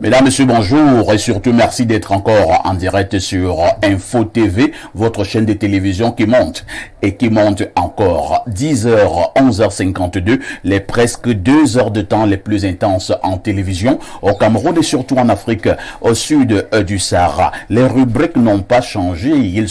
Mesdames, Messieurs, bonjour et surtout merci d'être encore en direct sur Info TV, votre chaîne de télévision qui monte et qui monte encore. 10h, 11h52, les presque 2 heures de temps les plus intenses en télévision au Cameroun et surtout en Afrique au sud du Sahara. Les rubriques n'ont pas changé, elles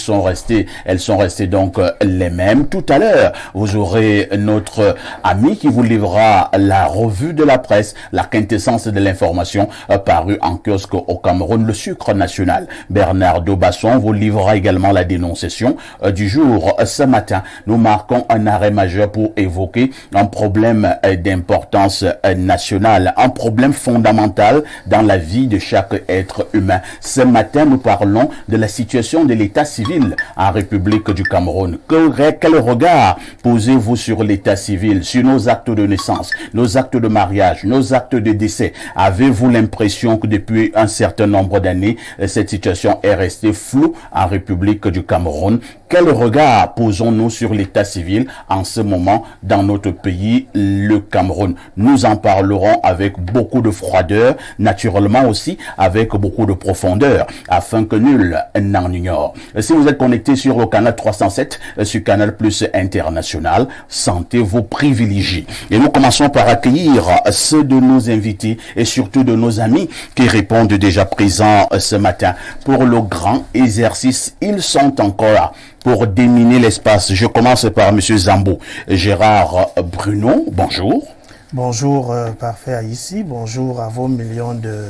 sont restées donc les mêmes. Tout à l'heure, vous aurez notre ami qui vous livrera la revue de la presse, la quintessence de l'information paru en kiosque au Cameroun, le sucre national. Bernard Dobasson vous livrera également la dénonciation du jour. Ce matin, nous marquons un arrêt majeur pour évoquer un problème d'importance nationale, un problème fondamental dans la vie de chaque être humain. Ce matin, nous parlons de la situation de l'état civil en République du Cameroun. Quel regard posez-vous sur l'état civil, sur nos actes de naissance, nos actes de mariage, nos actes de décès? Avez-vous l'impression que depuis un certain nombre d'années, cette situation est restée floue en République du Cameroun? Quel regard posons-nous sur l'état civil en ce moment dans notre pays, le Cameroun? Nous en parlerons avec beaucoup de froideur, naturellement aussi avec beaucoup de profondeur, afin que nul n'en ignore. Si vous êtes connecté sur le canal 307, sur Canal Plus International, santé vous privilégie. Et nous commençons par accueillir ceux de nos invités et surtout de nos amis qui répondent déjà présents ce matin. Pour le grand exercice, ils sont encore là pour déminer l'espace. Je commence par M. Zambo. Gérard Bruno, bonjour. Bonjour, parfait ici. Bonjour à vos millions de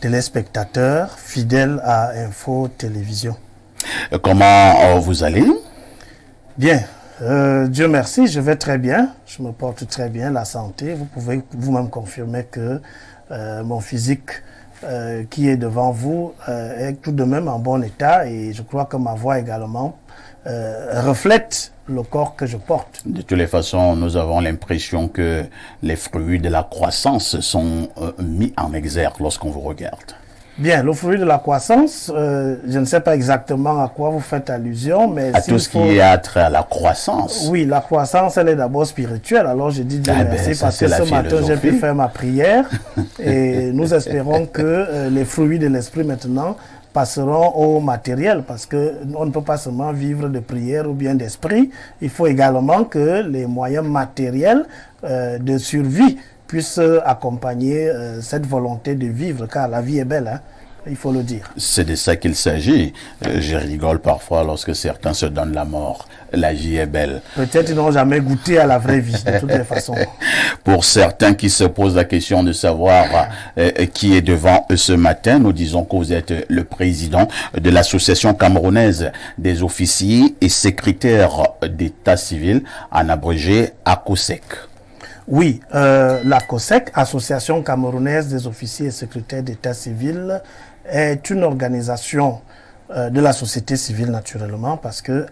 téléspectateurs fidèles à Info Télévision. Comment vous allez? Bien, Dieu merci, je vais très bien. Je me porte très bien, la santé. Vous pouvez vous-même confirmer que mon physique qui est devant vous est tout de même en bon état et je crois que ma voix également reflète le corps que je porte. De toutes les façons, nous avons l'impression que les fruits de la croissance sont mis en exergue lorsqu'on vous regarde. Bien, le fruit de la croissance, je ne sais pas exactement à quoi vous faites allusion, mais... À tout ce qui a trait à la croissance. Oui, la croissance, elle est d'abord spirituelle. Alors, je dis Dieu merci parce que ce matin, j'ai pu faire ma prière et nous espérons que les fruits de l'esprit maintenant passeront au matériel parce que on ne peut pas seulement vivre de prière ou bien d'esprit. Il faut également que les moyens matériels de survie puissent accompagner cette volonté de vivre, car la vie est belle, hein, il faut le dire. C'est de ça qu'il s'agit. Je rigole parfois lorsque certains se donnent la mort. La vie est belle. Peut-être ils n'ont jamais goûté à la vraie vie, de toutes les façons. Pour certains qui se posent la question de savoir qui est devant eux ce matin, nous disons que vous êtes le président de l'Association camerounaise des officiers et secrétaires d'état civil, en abrégé ACOSEC. Oui, la COSEC, Association camerounaise des officiers et secrétaires d'état civil, est une organisation de la société civile naturellement, parce que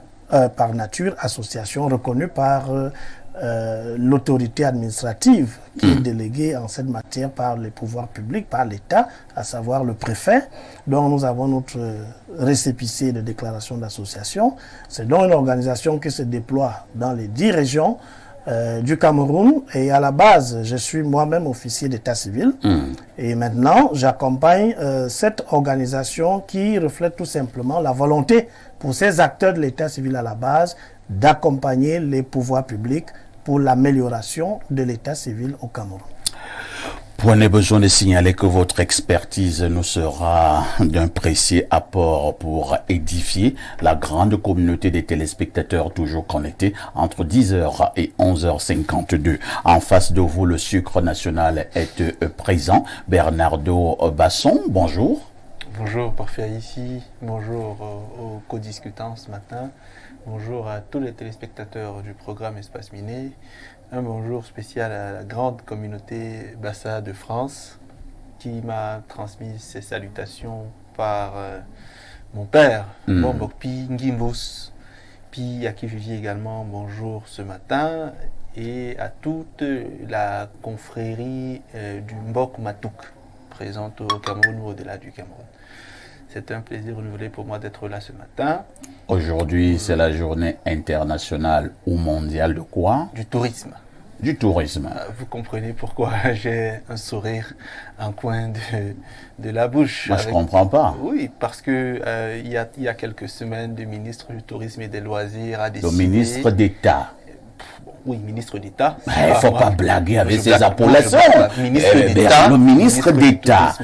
par nature, association reconnue par l'autorité administrative qui est déléguée en cette matière par les pouvoirs publics, par l'État, à savoir le préfet, dont nous avons notre récépissé de déclaration d'association. C'est donc une organisation qui se déploie dans les 10 régions du Cameroun, et à la base, je suis moi-même officier d'état civil et maintenant, j'accompagne cette organisation qui reflète tout simplement la volonté pour ces acteurs de l'état civil à la base d'accompagner les pouvoirs publics pour l'amélioration de l'état civil au Cameroun. Prenez besoin de signaler que votre expertise nous sera d'un précieux apport pour édifier la grande communauté des téléspectateurs toujours connectés entre 10h et 11h52. En face de vous, le sucre national est présent. Bernardo Basson, bonjour. Bonjour, parfait ici. Bonjour aux co-discutants ce matin. Bonjour à tous les téléspectateurs du programme Espace Miné. Un bonjour spécial à la grande communauté Bassa de France qui m'a transmis ses salutations par mon père, Bombokpi Ngimbos, puis à qui je dis également bonjour ce matin, et à toute la confrérie du Mbok Matouk, présente au Cameroun ou au-delà du Cameroun. C'est un plaisir renouvelé pour moi d'être là ce matin. Aujourd'hui, c'est la journée internationale ou mondiale de quoi? Du tourisme. du tourisme. Vous comprenez pourquoi j'ai un sourire en coin de la bouche. Moi, je ne comprends pas. Oui, parce que il y a quelques semaines, le ministre du Tourisme et des Loisirs a décidé... Le ministre d'État. Oui, ministre d'État. Il ne faut pas blaguer avec ces blague, appellations. Le ministre d'État,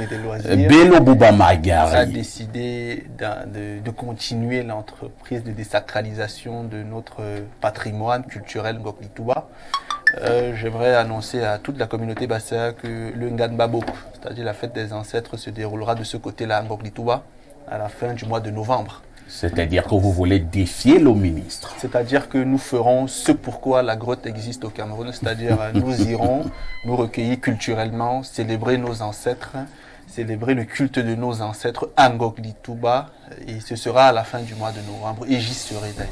Bello Bouba a Magari, décidé de continuer l'entreprise de désacralisation de notre patrimoine culturel Ngok-Litouba. J'aimerais annoncer à toute la communauté Bassa que le Nganbabok, c'est-à-dire la fête des ancêtres, se déroulera de ce côté-là à Ngok-Litouba à la fin du mois de novembre. c'est-à-dire que vous voulez défier le ministre. C'est-à-dire que nous ferons ce pourquoi la grotte existe au Cameroun, c'est-à-dire nous irons nous recueillir culturellement, célébrer nos ancêtres, célébrer le culte de nos ancêtres à Ngok-Litouba, et ce sera à la fin du mois de novembre, et j'y serai d'ailleurs.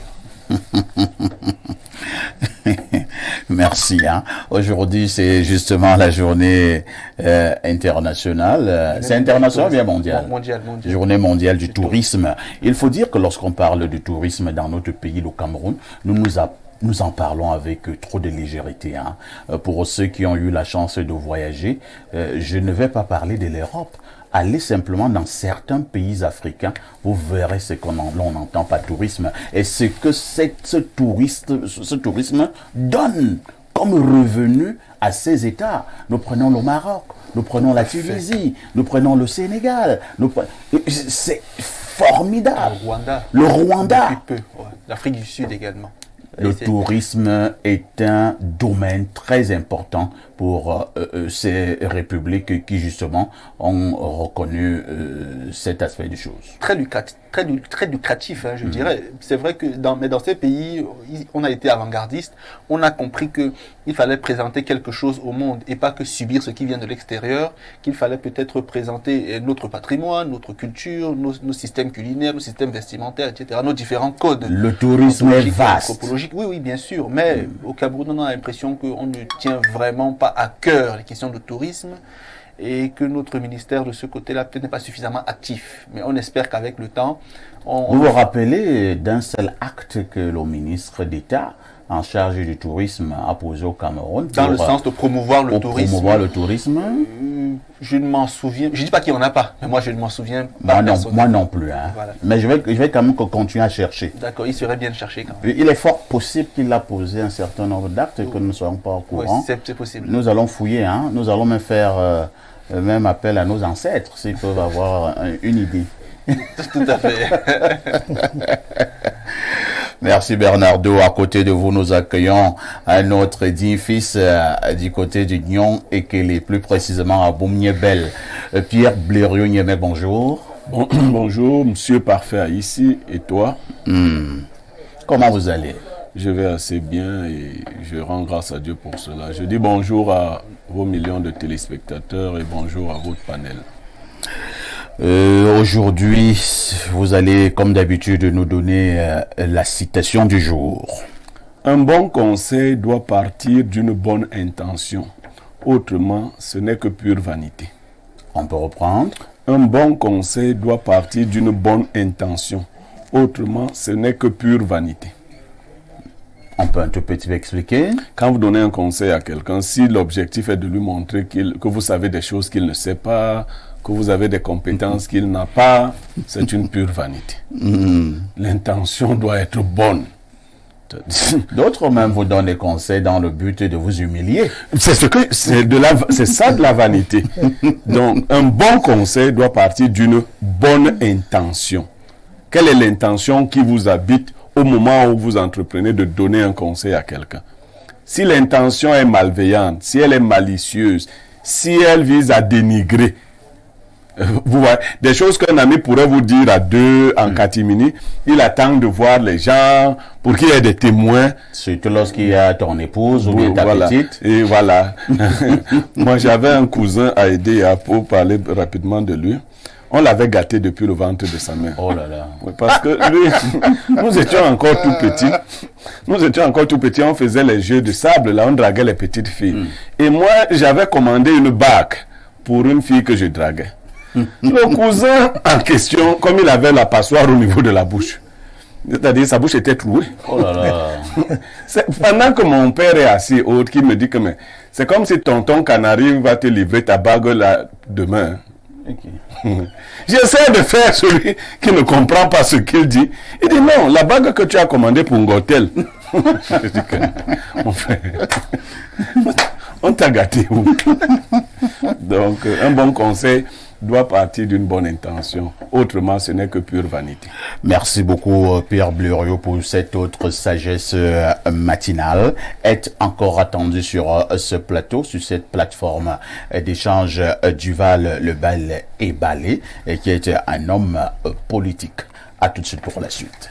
Merci. Aujourd'hui, c'est justement la journée internationale. C'est international ou bien mondial? Mondial. Journée mondiale du tourisme. Il faut dire que lorsqu'on parle de tourisme dans notre pays, le Cameroun, nous en parlons avec trop de légèreté. Pour ceux qui ont eu la chance de voyager, je ne vais pas parler de l'Europe. Allez simplement dans certains pays africains, vous verrez ce qu'on entend par tourisme et ce que ce tourisme donne comme revenu à ces États. Nous prenons le Maroc, nous prenons la Tunisie, nous prenons le Sénégal. C'est formidable. Le Rwanda. Depuis peu, ouais. L'Afrique du Sud également. Le tourisme est un domaine très important pour ces républiques qui justement ont reconnu cet aspect des choses. Très lucratif, je dirais. C'est vrai que dans ces pays, on a été avant-gardiste. On a compris qu'il fallait présenter quelque chose au monde et pas que subir ce qui vient de l'extérieur, qu'il fallait peut-être présenter notre patrimoine, notre culture, nos systèmes culinaires, nos systèmes vestimentaires, etc., nos différents codes. Le tourisme est vaste. Oui, bien sûr. Mais au Cameroun, on a l'impression qu'on ne tient vraiment pas à cœur les questions de tourisme et que notre ministère de ce côté-là peut-être n'est pas suffisamment actif. Mais on espère qu'avec le temps... Vous vous rappelez d'un seul acte que le ministre d'État en charge du tourisme a posé au Cameroun? Dans le sens de promouvoir le tourisme. Promouvoir le tourisme. Je ne m'en souviens. Je ne dis pas qu'il n'y en a pas, mais moi je ne m'en souviens pas. Moi non plus. Voilà. Mais je vais quand même continuer à chercher. D'accord, il serait bien de chercher quand même. Il est fort possible qu'il a posé un certain nombre d'actes et que nous ne soyons pas au courant. Oui, c'est possible. Nous allons fouiller. Nous allons même faire même appel à nos ancêtres s'ils peuvent avoir une idée. Tout à fait. Merci Bernardo. À côté de vous, nous accueillons un autre digne fils du côté du Nyon et qu'il est plus précisément à Boumniebel. Pierre Blériot-Niémé, bonjour. Bonjour, monsieur Parfait ici et toi? Comment vous allez? Je vais assez bien et je rends grâce à Dieu pour cela. Je dis bonjour à vos millions de téléspectateurs et bonjour à votre panel. Aujourd'hui, vous allez, comme d'habitude, nous donner la citation du jour. Un bon conseil doit partir d'une bonne intention. Autrement, ce n'est que pure vanité. On peut reprendre. Un bon conseil doit partir d'une bonne intention. Autrement, ce n'est que pure vanité. On peut un tout petit peu expliquer. Quand vous donnez un conseil à quelqu'un, si l'objectif est de lui montrer que vous savez des choses qu'il ne sait pas, que vous avez des compétences qu'il n'a pas, c'est une pure vanité. L'intention doit être bonne. D'autres même vous donnent des conseils dans le but de vous humilier. C'est ça de la vanité. Donc, un bon conseil doit partir d'une bonne intention. Quelle est l'intention qui vous habite au moment où vous entreprenez de donner un conseil à quelqu'un? Si l'intention est malveillante, si elle est malicieuse, si elle vise à dénigrer, vous voyez, des choses qu'un ami pourrait vous dire à deux en catimini, il attend de voir les gens pour qu'il y ait des témoins. Surtout lorsqu'il y a ton épouse ou bien ta petite. Et voilà. Moi, j'avais un cousin à aider pour parler rapidement de lui. On l'avait gâté depuis le ventre de sa mère. Oh là là. Oui, parce que lui, nous étions encore tout petits. On faisait les jeux de sable, là, on draguait les petites filles. Et moi, j'avais commandé une bague pour une fille que je draguais. Le cousin en question, comme il avait la passoire au niveau de la bouche, C'est-à-dire, sa bouche était trouée. Oh là là. Pendant que mon père est assis autre, qui me dit que mais, c'est comme si tonton Canari va te livrer ta bague là demain. Ok. J'essaie de faire celui qui ne comprend pas ce qu'il dit. Il dit non, la bague que tu as commandée pour Ngotel. Je dis que, mon frère, on t'a gâté. Donc, un bon conseil doit partir d'une bonne intention. Autrement, ce n'est que pure vanité. Merci beaucoup Pierre Blériot pour cette autre sagesse matinale. Est encore attendu sur ce plateau, sur cette plateforme d'échange Duval Le Bal et Balé, qui est un homme politique. À tout de suite pour la suite.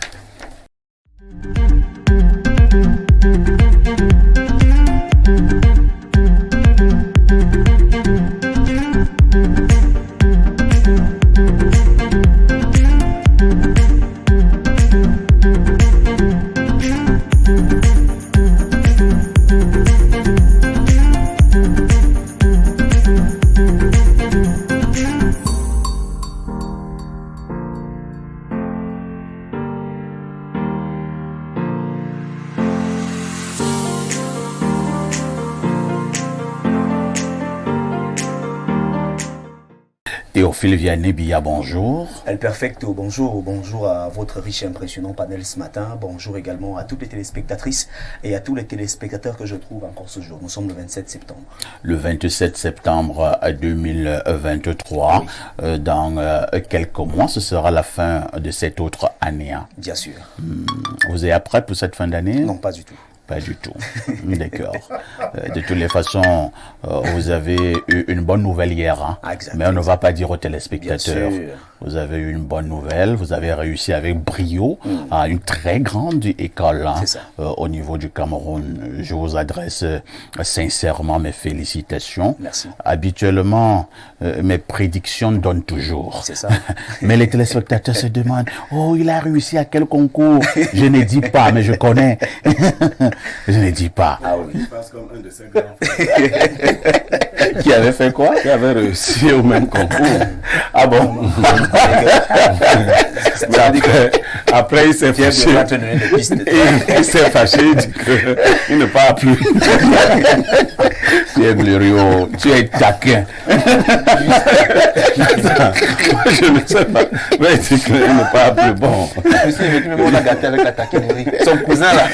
Théophile Vianney-Billa, bonjour. El Perfecto, bonjour. Bonjour à votre riche et impressionnant panel ce matin. Bonjour également à toutes les téléspectatrices et à tous les téléspectateurs que je trouve encore ce jour. Nous sommes le 27 septembre. Le 27 septembre 2023. Oui. Dans quelques mois, ce sera la fin de cette autre année. Hein. Bien sûr. Vous êtes prêt pour cette fin d'année? Non, pas du tout. Pas du tout. D'accord. De toutes les façons, vous avez eu une bonne nouvelle hier. Hein? Ah, mais on ne va pas dire aux téléspectateurs. Vous avez eu une bonne nouvelle. Vous avez réussi avec brio à une très grande école hein, au niveau du Cameroun. Je vous adresse sincèrement mes félicitations. Merci. Habituellement, mes prédictions donnent toujours. C'est ça. Mais les téléspectateurs se demandent, oh, il a réussi à quel concours? Je ne dis pas, mais je connais. Je ne dis pas. Ah oui. Il passe comme un de ses grands frères. Qui avait fait quoi? Qui avait réussi au même concours. Ah bon? Après, il s'est fâché. Il s'est fâché, il dit qu'il ne parle plus. Pierre Blériot, tu es taquin. Je ne sais pas. Mais il dit qu'il ne parle plus. Bon. On a gâté avec la taquinerie. Son cousin là.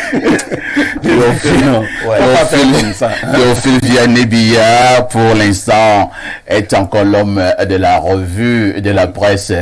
Théophile Vianney-Billa, pour l'instant, est encore l'homme de la revue, de la presse.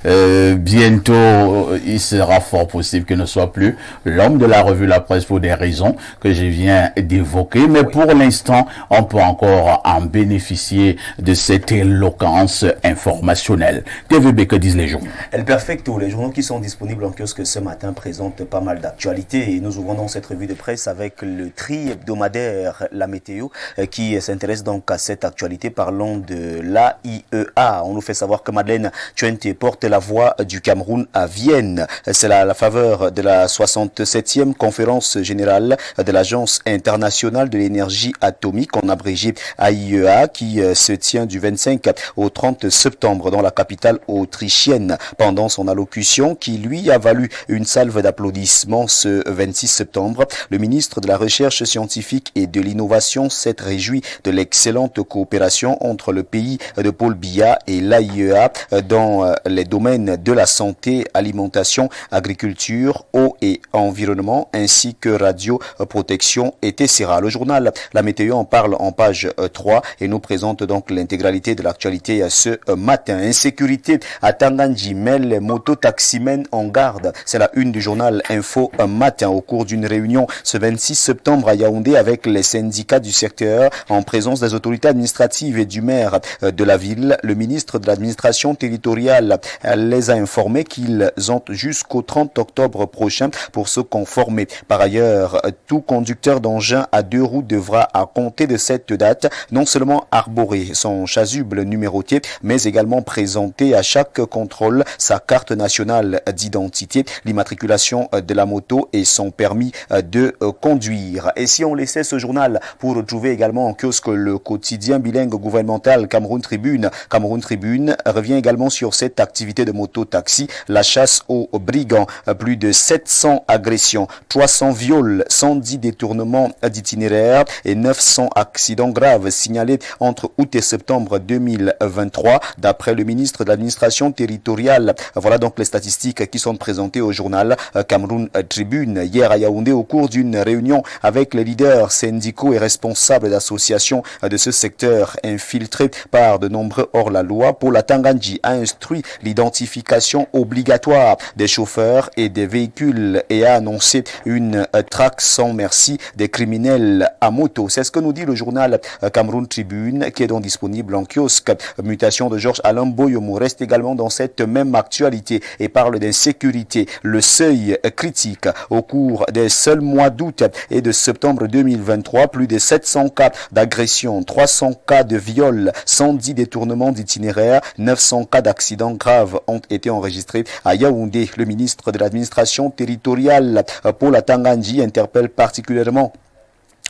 Bientôt, il sera fort possible qu'il ne soit plus l'homme de la revue La Presse pour des raisons que je viens d'évoquer. Mais pour l'instant, on peut encore en bénéficier de cette éloquence informationnelle. TVB, que disent les journaux? El Perfecto, les journaux qui sont disponibles en kiosque ce matin présentent pas mal d'actualités et nous ouvrons donc cette revue de presse avec le tri hebdomadaire La Météo qui s'intéresse donc à cette actualité. Parlons de l'AIEA. On nous fait savoir que Madeleine Tchouenté porte la voix du Cameroun à Vienne. C'est la faveur de la 67e conférence générale de l'Agence internationale de l'énergie atomique, en abrégé AIEA, qui se tient du 25 au 30 septembre dans la capitale autrichienne. Pendant son allocution, qui lui a valu une salve d'applaudissements ce 26 septembre, le ministre de la Recherche scientifique et de l'innovation s'est réjoui de l'excellente coopération entre le pays de Paul Biya et l'AIEA dans les domaines de la santé, alimentation, agriculture, eau et environnement, ainsi que radio, protection et TCRA. Le journal La Météo en parle en page 3 et nous présente donc l'intégralité de l'actualité ce matin. Insécurité à Tangandji, les mototaximens en garde. C'est la une du journal Info Matin. Au cours d'une réunion ce 26 septembre à Yaoundé avec les syndicats du secteur en présence des autorités administratives et du maire de la ville, le ministre de l'administration territoriale les a informés qu'ils ont jusqu'au 30 octobre prochain pour se conformer. Par ailleurs, tout conducteur d'engin à deux roues devra, à compter de cette date, non seulement arborer son chasuble numéroté, mais également présenter à chaque contrôle sa carte nationale d'identité, l'immatriculation de la moto et son permis de conduire. Et si on laissait ce journal pour retrouver également en kiosque le quotidien bilingue gouvernemental Cameroun Tribune revient également sur cette activité de moto-taxi, la chasse aux brigands. Plus de 700 agressions, 300 viols, 110 détournements d'itinéraire et 900 accidents graves signalés entre août et septembre 2023, d'après le ministre de l'administration territoriale. Voilà donc les statistiques qui sont présentées au journal Cameroun Tribune. Hier à Yaoundé, au cours d'une réunion avec les leaders syndicaux et responsables d'associations de ce secteur infiltrés par de nombreux hors-la-loi, Paula Tangandji a instruit l'identification obligatoire des chauffeurs et des véhicules et a annoncé une traque sans merci des criminels à moto. C'est ce que nous dit le journal Cameroun Tribune, qui est donc disponible en kiosque. Mutation de Georges Alain Boyomo reste également dans cette même actualité et parle d'insécurité. Le seuil critique au cours des seuls mois d'août et de septembre 2023, plus de 700 cas d'agression, 300 cas de viol, 110 détournements d'itinéraire, 900 cas d'accidents graves ont été enregistrés à Yaoundé. Le ministre de l'administration territoriale, Paula Tangandji, interpelle particulièrement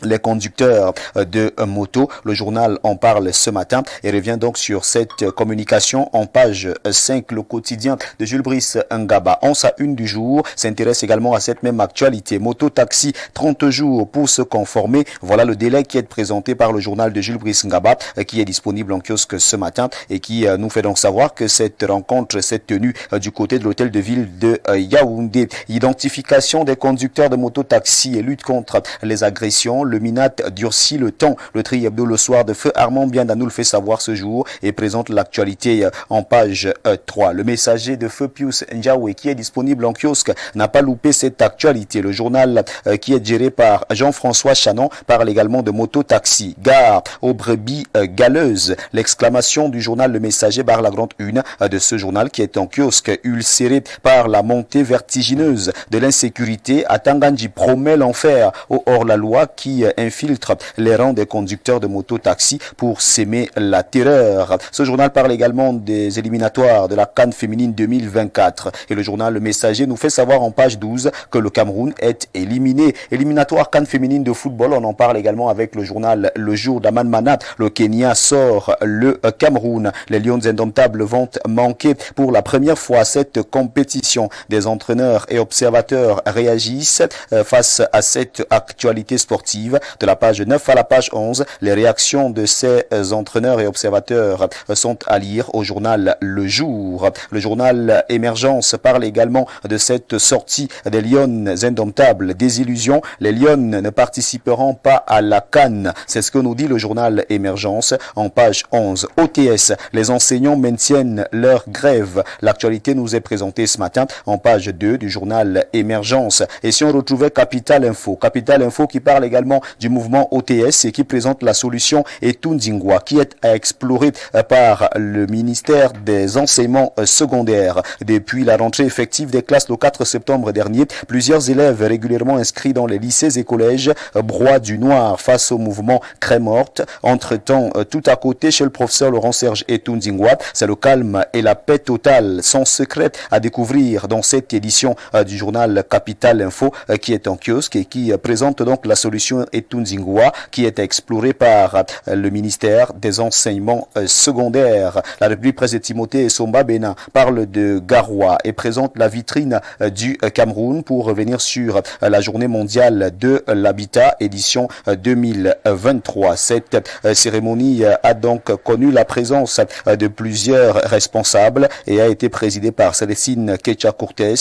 les conducteurs de moto. Le journal en parle ce matin et revient donc sur cette communication en page 5. Le quotidien de Jules Brice Ngaba, en sa une du jour, s'intéresse également à cette même actualité. Moto-taxi, 30 jours pour se conformer. Voilà le délai qui est présenté par le journal de Jules Brice Ngaba, qui est disponible en kiosque ce matin et qui nous fait donc savoir que cette rencontre s'est tenue du côté de l'hôtel de ville de Yaoundé. Identification des conducteurs de moto-taxi et lutte contre les agressions. Le MINAT durcit le temps. Le tri hebdo le soir de Feu Armand Bianda nous le fait savoir ce jour et présente l'actualité en page 3. Le messager de Feu Pius Ndiawe, qui est disponible en kiosque, n'a pas loupé cette actualité. Le journal qui est géré par Jean-François Chanon parle également de moto-taxi. Gare aux brebis galeuses. L'exclamation du journal Le Messager barre la grande une de ce journal qui est en kiosque. Ulcéré par la montée vertigineuse de l'insécurité, Tangandji promet l'enfer au hors-la-loi qui infiltre les rangs des conducteurs de moto-taxi pour s'aimer la terreur. Ce journal parle également des éliminatoires de la CAN féminine 2024 et le journal Le Messager nous fait savoir en page 12 que le Cameroun est éliminé. Éliminatoire CAN féminine de football, on en parle également avec le journal Le Jour d'Aman Manat. Le Kenya sort le Cameroun. Les Lions indomptables vont manquer pour la première fois cette compétition. Des entraîneurs et observateurs réagissent face à cette actualité sportive. De la page 9 à la page 11, les réactions de ces entraîneurs et observateurs sont à lire au journal Le Jour. Le journal Émergence parle également de cette sortie des Lions indomptables. Désillusion, les Lions ne participeront pas à la CAN. C'est ce que nous dit le journal Émergence en page 11. OTS, les enseignants maintiennent leur grève. L'actualité nous est présentée ce matin en page 2 du journal Émergence. Et si on retrouvait Capital Info qui parle également du mouvement OTS et qui présente la solution Etundingwa qui est à explorer par le ministère des enseignements secondaires. Depuis la rentrée effective des classes le 4 septembre dernier, plusieurs élèves régulièrement inscrits dans les lycées et collèges broient du noir face au mouvement Crème Morte. Entre-temps, tout à côté, chez le professeur Laurent-Serge Etundingwa, c'est le calme et la paix totale. Son secret à découvrir dans cette édition du journal Capital Info qui est en kiosque et qui présente donc la solution Etundingwa qui est explorée par le ministère des enseignements secondaires. La République Presse de Timothée et Somba Bena parle de Garoua et présente la vitrine du Cameroun pour revenir sur la journée mondiale de l'habitat édition 2023. Cette cérémonie a donc connu la présence de plusieurs responsables et a été présidée par Célestine Kecha-Cortés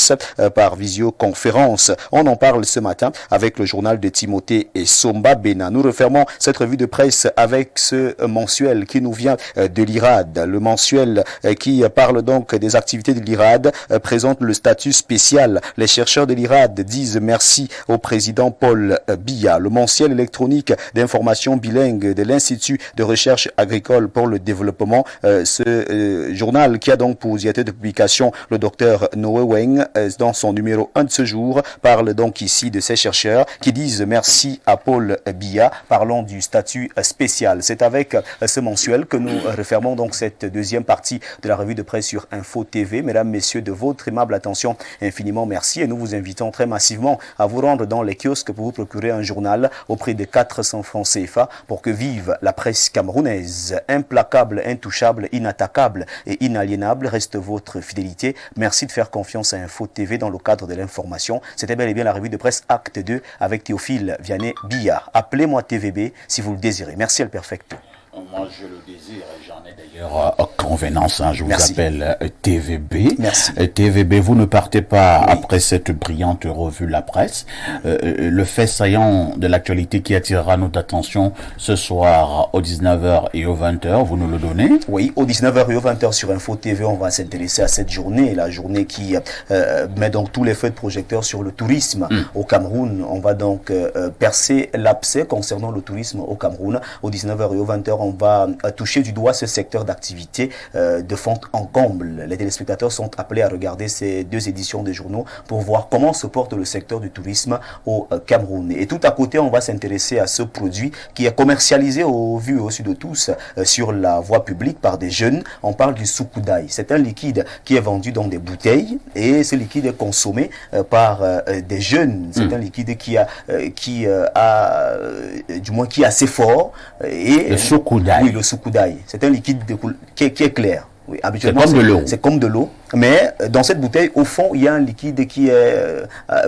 par visioconférence. On en parle ce matin avec le journal de Timothée et Somba Bena. Nous refermons cette revue de presse avec ce mensuel qui nous vient de l'IRAD. Le mensuel qui parle donc des activités de l'IRAD présente le statut spécial. Les chercheurs de l'IRAD disent merci au président Paul Biya. Le mensuel électronique d'information bilingue de l'Institut de recherche agricole pour le développement. Ce journal qui a donc pour directeur de publication le docteur Noé Weng dans son numéro 1 de ce jour parle donc ici de ces chercheurs qui disent merci à Paul Biya. Parlons du statut spécial. C'est avec ce mensuel que nous refermons donc cette deuxième partie de la revue de presse sur Info TV. Mesdames, messieurs, de votre aimable attention, infiniment merci et nous vous invitons très massivement à vous rendre dans les kiosques pour vous procurer un journal au prix de 400 francs CFA pour que vive la presse camerounaise. Implacable, intouchable, inattaquable et inaliénable reste votre fidélité. Merci de faire confiance à Info TV dans le cadre de l'information. C'était bel et bien la revue de presse Acte 2 avec Théophile Vianney Billard. Appelez-moi TVB si vous le désirez. Merci El Perfecto. Moi, je le désire et j'en ai d'ailleurs convenance. Je vous Merci. appelle TVB. Merci. TVB, vous ne partez pas après cette brillante revue La Presse. Le fait saillant de l'actualité qui attirera notre attention ce soir aux 19h et aux 20h, vous nous le donnez? Oui, aux 19h et aux 20h sur Info TV, on va s'intéresser à cette journée, la journée qui met donc tous les feux de projecteurs sur le tourisme au Cameroun. On va donc percer l'abcès concernant le tourisme au Cameroun. Aux 19h et aux 20h, on va toucher du doigt ce secteur d'activité de fond en comble. Les téléspectateurs sont appelés à regarder ces deux éditions des journaux pour voir comment se porte le secteur du tourisme au Cameroun. Et tout à côté, on va s'intéresser à ce produit qui est commercialisé au vu et au su de tous sur la voie publique par des jeunes. On parle du soukoudaï. C'est un liquide qui est vendu dans des bouteilles et ce liquide est consommé par des jeunes. C'est un liquide qui est assez fort. Et Le soukoudaï. Oui, le soukoudaï. C'est un liquide qui est clair. Oui, habituellement, C'est comme de l'eau. C'est comme de l'eau. Mais dans cette bouteille, au fond, il y a un liquide qui est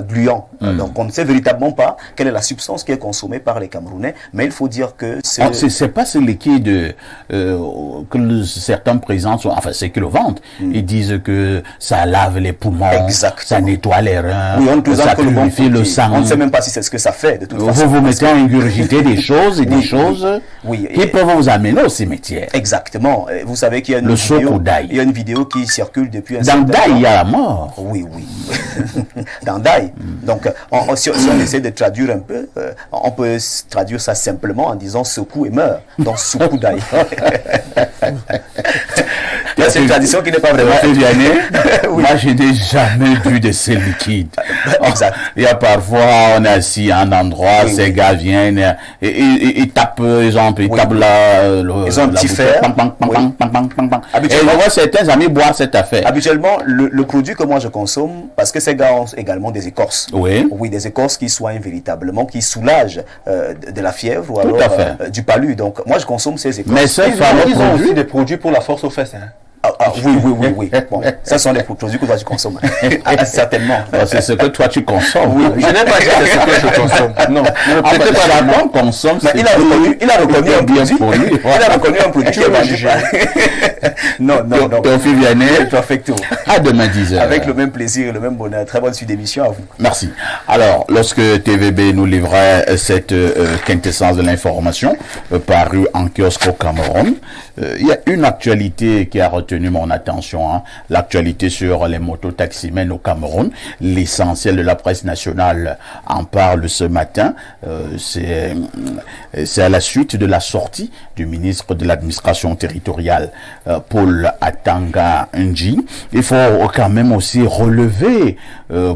gluant. Donc, on ne sait véritablement pas quelle est la substance qui est consommée par les Camerounais. Mais il faut dire que c'est pas ce liquide que certains présentent, enfin ceux qui le vendent. Ils disent que ça lave les poumons, Exactement. ça nettoie les reins, oui, on présente ça que le bon purifie le côté. sang. On ne sait même pas si c'est ce que ça fait, de toute façon. Vous vous mettez à ingurgiter des choses et des Oui, choses oui. qui peuvent vous amener au cimetière. Exactement. Vous savez qu'il y a Le soukoudaï. il y a une vidéo qui circule depuis un Dans certain Daï, temps. il y a la mort. Oui. Dans Daï. Donc, si on essaie de traduire un peu, on peut traduire ça simplement en disant secoue et meurt. Donc, secoue Daï. C'est une tradition qui n'est pas vraiment... Oui. Moi, je n'ai jamais vu de ces liquides. Exact. Il y a parfois, on est assis à un endroit, ces gars viennent, et ils tapent, exemple, ils tapent ils ont un petit fer. Et je vois certains amis boire cette affaire. Habituellement, le produit que moi je consomme, parce que ces gars ont également des écorces. Oui. Oui, des écorces qui soignent véritablement, qui soulagent de la fièvre ou Tout alors à fait. Du palu. Donc, moi je consomme ces écorces. Mais ces fameux Ils ont aussi produits, des produits pour la force aux fesses. Oui. Bon, ça sont les produits que toi tu consommes. Certainement. c'est ce que toi tu consommes. Je n'ai pas dit que c'est ce que je consomme. Non. Peut-être pas d'accord, on consomme. Mais il a reconnu un bien produit. pour lui. Il a reconnu un produit qui est vendu par... Non. Théophile Vianney. Perfecto. À demain 10h. Avec le même plaisir et le même bonheur. Très bonne suite d'émission à vous. Merci. Alors, lorsque TVB nous livrait cette quintessence de l'information parue en kiosque au Cameroun, il y a une actualité qui a retenu mon attention, l'actualité sur les mototaximens au Cameroun. L'essentiel de la presse nationale en parle ce matin. C'est à la suite de la sortie du ministre de l'administration territoriale, Paul Atanga Nji. Il faut quand même aussi relever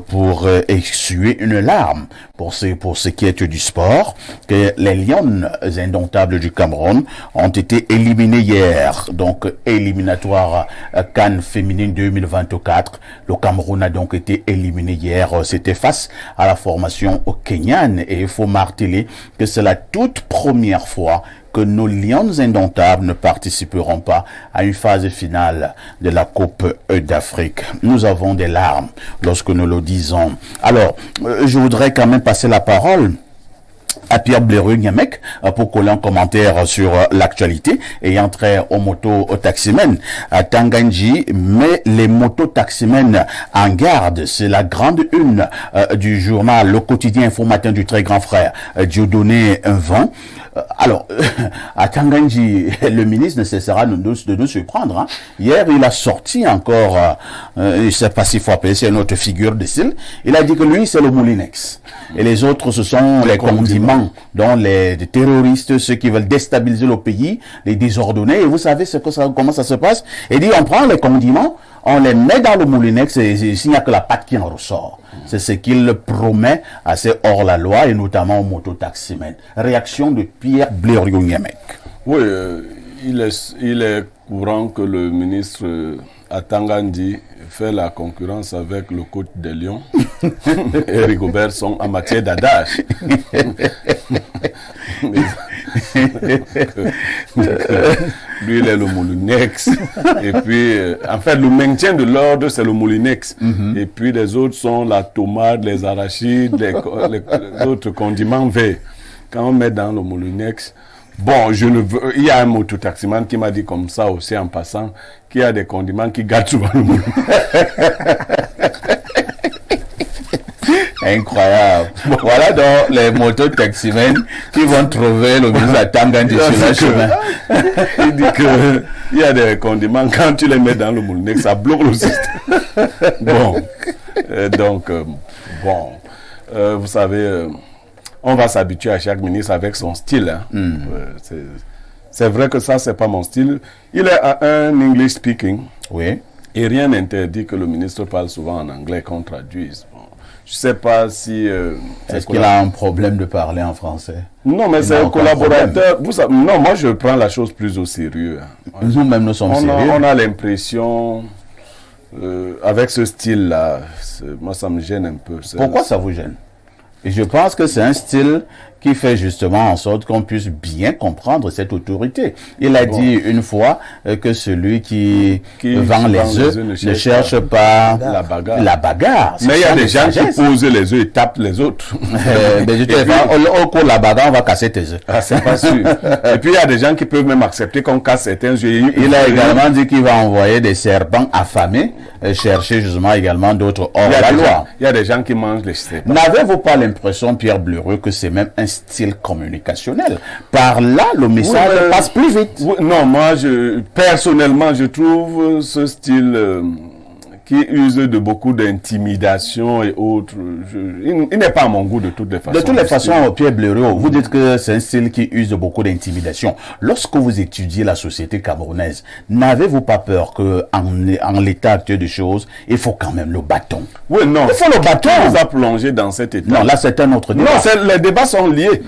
pour essuyer une larme pour ce qui est du sport, que les Lions indomptables du Cameroun ont été éliminés hier, donc éliminatoire CAN féminine 2024. Le Cameroun a donc été éliminé hier, c'était face à la formation kenyane, et il faut marteler que c'est la toute première fois que nos Lions indomptables ne participeront pas à une phase finale de la Coupe d'Afrique. Nous avons des larmes lorsque nous le disons. Alors, je voudrais quand même passer la parole à Pierre Bléreux-Niamek pour coller un commentaire sur l'actualité ayant trait aux motos-taximens. Tanganji met les motos-taximens en garde. C'est la grande une du journal Le Quotidien Info Matin du très grand frère Dieudonné Vent. Alors, à Tanganji, le ministre ne cessera de nous surprendre. Hier, il a sorti encore, je ne sais pas s'il faut appeler, c'est une autre figure de style. Il a dit que lui, c'est le Moulinex. Et les autres, ce sont les condiments. gens, dont les terroristes, ceux qui veulent déstabiliser le pays, les désordonnés. Et vous savez comment ça se passe? Et dit, on prend les condiments, on les met dans le moulinex et s'il n'y a que la pâte qui en ressort. C'est ce qu'il promet à ces hors-la-loi et notamment aux mototaximens. Réaction de Pierre Blériot-Niamec. Oui, il est courant que le ministre Atangandi fait la concurrence avec le coach des Lions et Rigobert sont en matière d'adage. Lui, il est le moulinex. Et puis, en fait, le maintien de l'ordre, c'est le moulinex. Et puis, les autres sont la tomate, les arachides, les autres condiments verts. Quand on met dans le moulinex, bon, il y a un mototaximan qui m'a dit comme ça aussi en passant, qu'il y a des condiments qui gâtent souvent le moulinex. Incroyable. Bon, voilà donc les mototaximens qui vont trouver le ministre Atangandi sur le chemin. Il dit qu'il y a des condiments, quand tu les mets dans le moulinex, ça bloque le système. Bon, vous savez, on va s'habituer à chaque ministre avec son style. Hein. C'est vrai que ça, c'est pas mon style. Il est un English speaking. Oui. Et rien n'interdit que le ministre parle souvent en anglais, qu'on traduise. Bon. Je ne sais pas si... Est-ce qu'il a un problème de parler en français? Non, mais c'est un collaborateur. Vous savez, non, moi, je prends la chose plus au sérieux. Nous-mêmes, nous sommes sérieux. On a l'impression, avec ce style-là, moi, ça me gêne un peu. Pourquoi ça vous gêne? Et je pense que c'est un style qui fait justement en sorte qu'on puisse bien comprendre cette autorité. Il a dit une fois que celui qui vend les œufs ne cherche pas la bagarre. Mais il y a des gens qui posent les œufs et tapent les autres. Mais je te dis, au cours de la bagarre, on va casser tes œufs. Ah, c'est pas sûr. Et puis il y a des gens qui peuvent même accepter qu'on casse certains œufs. Il a également dit qu'il va envoyer des serpents affamés chercher justement également d'autres hors la loi. Il y a des gens qui mangent les serpents. N'avez-vous pas l'impression, Pierre Blériot, que c'est même un style communicationnel? Par là, le message passe plus vite. Non, moi, personnellement, je trouve ce style qui use de beaucoup d'intimidation et autres. Il n'est pas à mon goût de toutes les façons. De toutes les façons, Pierre Blériot, vous dites que c'est un style qui use de beaucoup d'intimidation. Lorsque vous étudiez la société camerounaise, n'avez-vous pas peur que en l'état actuel des choses, il faut quand même le bâton? Oui, non. Il faut le bâton. Qui vous a plongé dans cet état? Non, là, c'est un autre débat. Non, les débats sont liés.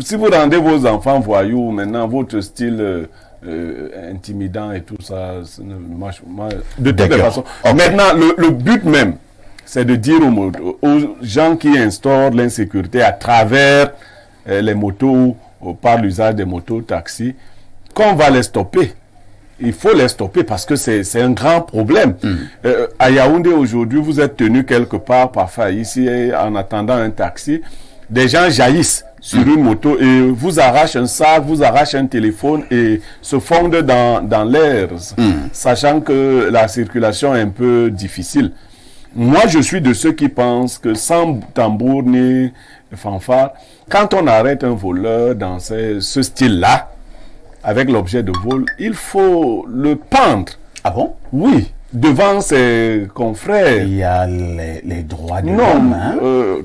Si vous rendez vos enfants voyous, maintenant, votre style... intimidant et tout ça, de toutes les façons. Maintenant, le but même, c'est de dire aux gens qui instaurent l'insécurité à travers les motos, par l'usage des motos, taxis, qu'on va les stopper. Il faut les stopper parce que c'est un grand problème. À Yaoundé, aujourd'hui, vous êtes tenu quelque part, parfois ici, en attendant un taxi, des gens jaillissent sur une moto et vous arrachent un sac, vous arrachent un téléphone et se fondent dans l'air, sachant que la circulation est un peu difficile. Moi, je suis de ceux qui pensent que sans tambour ni fanfare, quand on arrête un voleur dans ce style-là, avec l'objet de vol, il faut le pendre. Ah bon? Oui. Devant ses confrères. Il y a les droits de l'homme. Hein?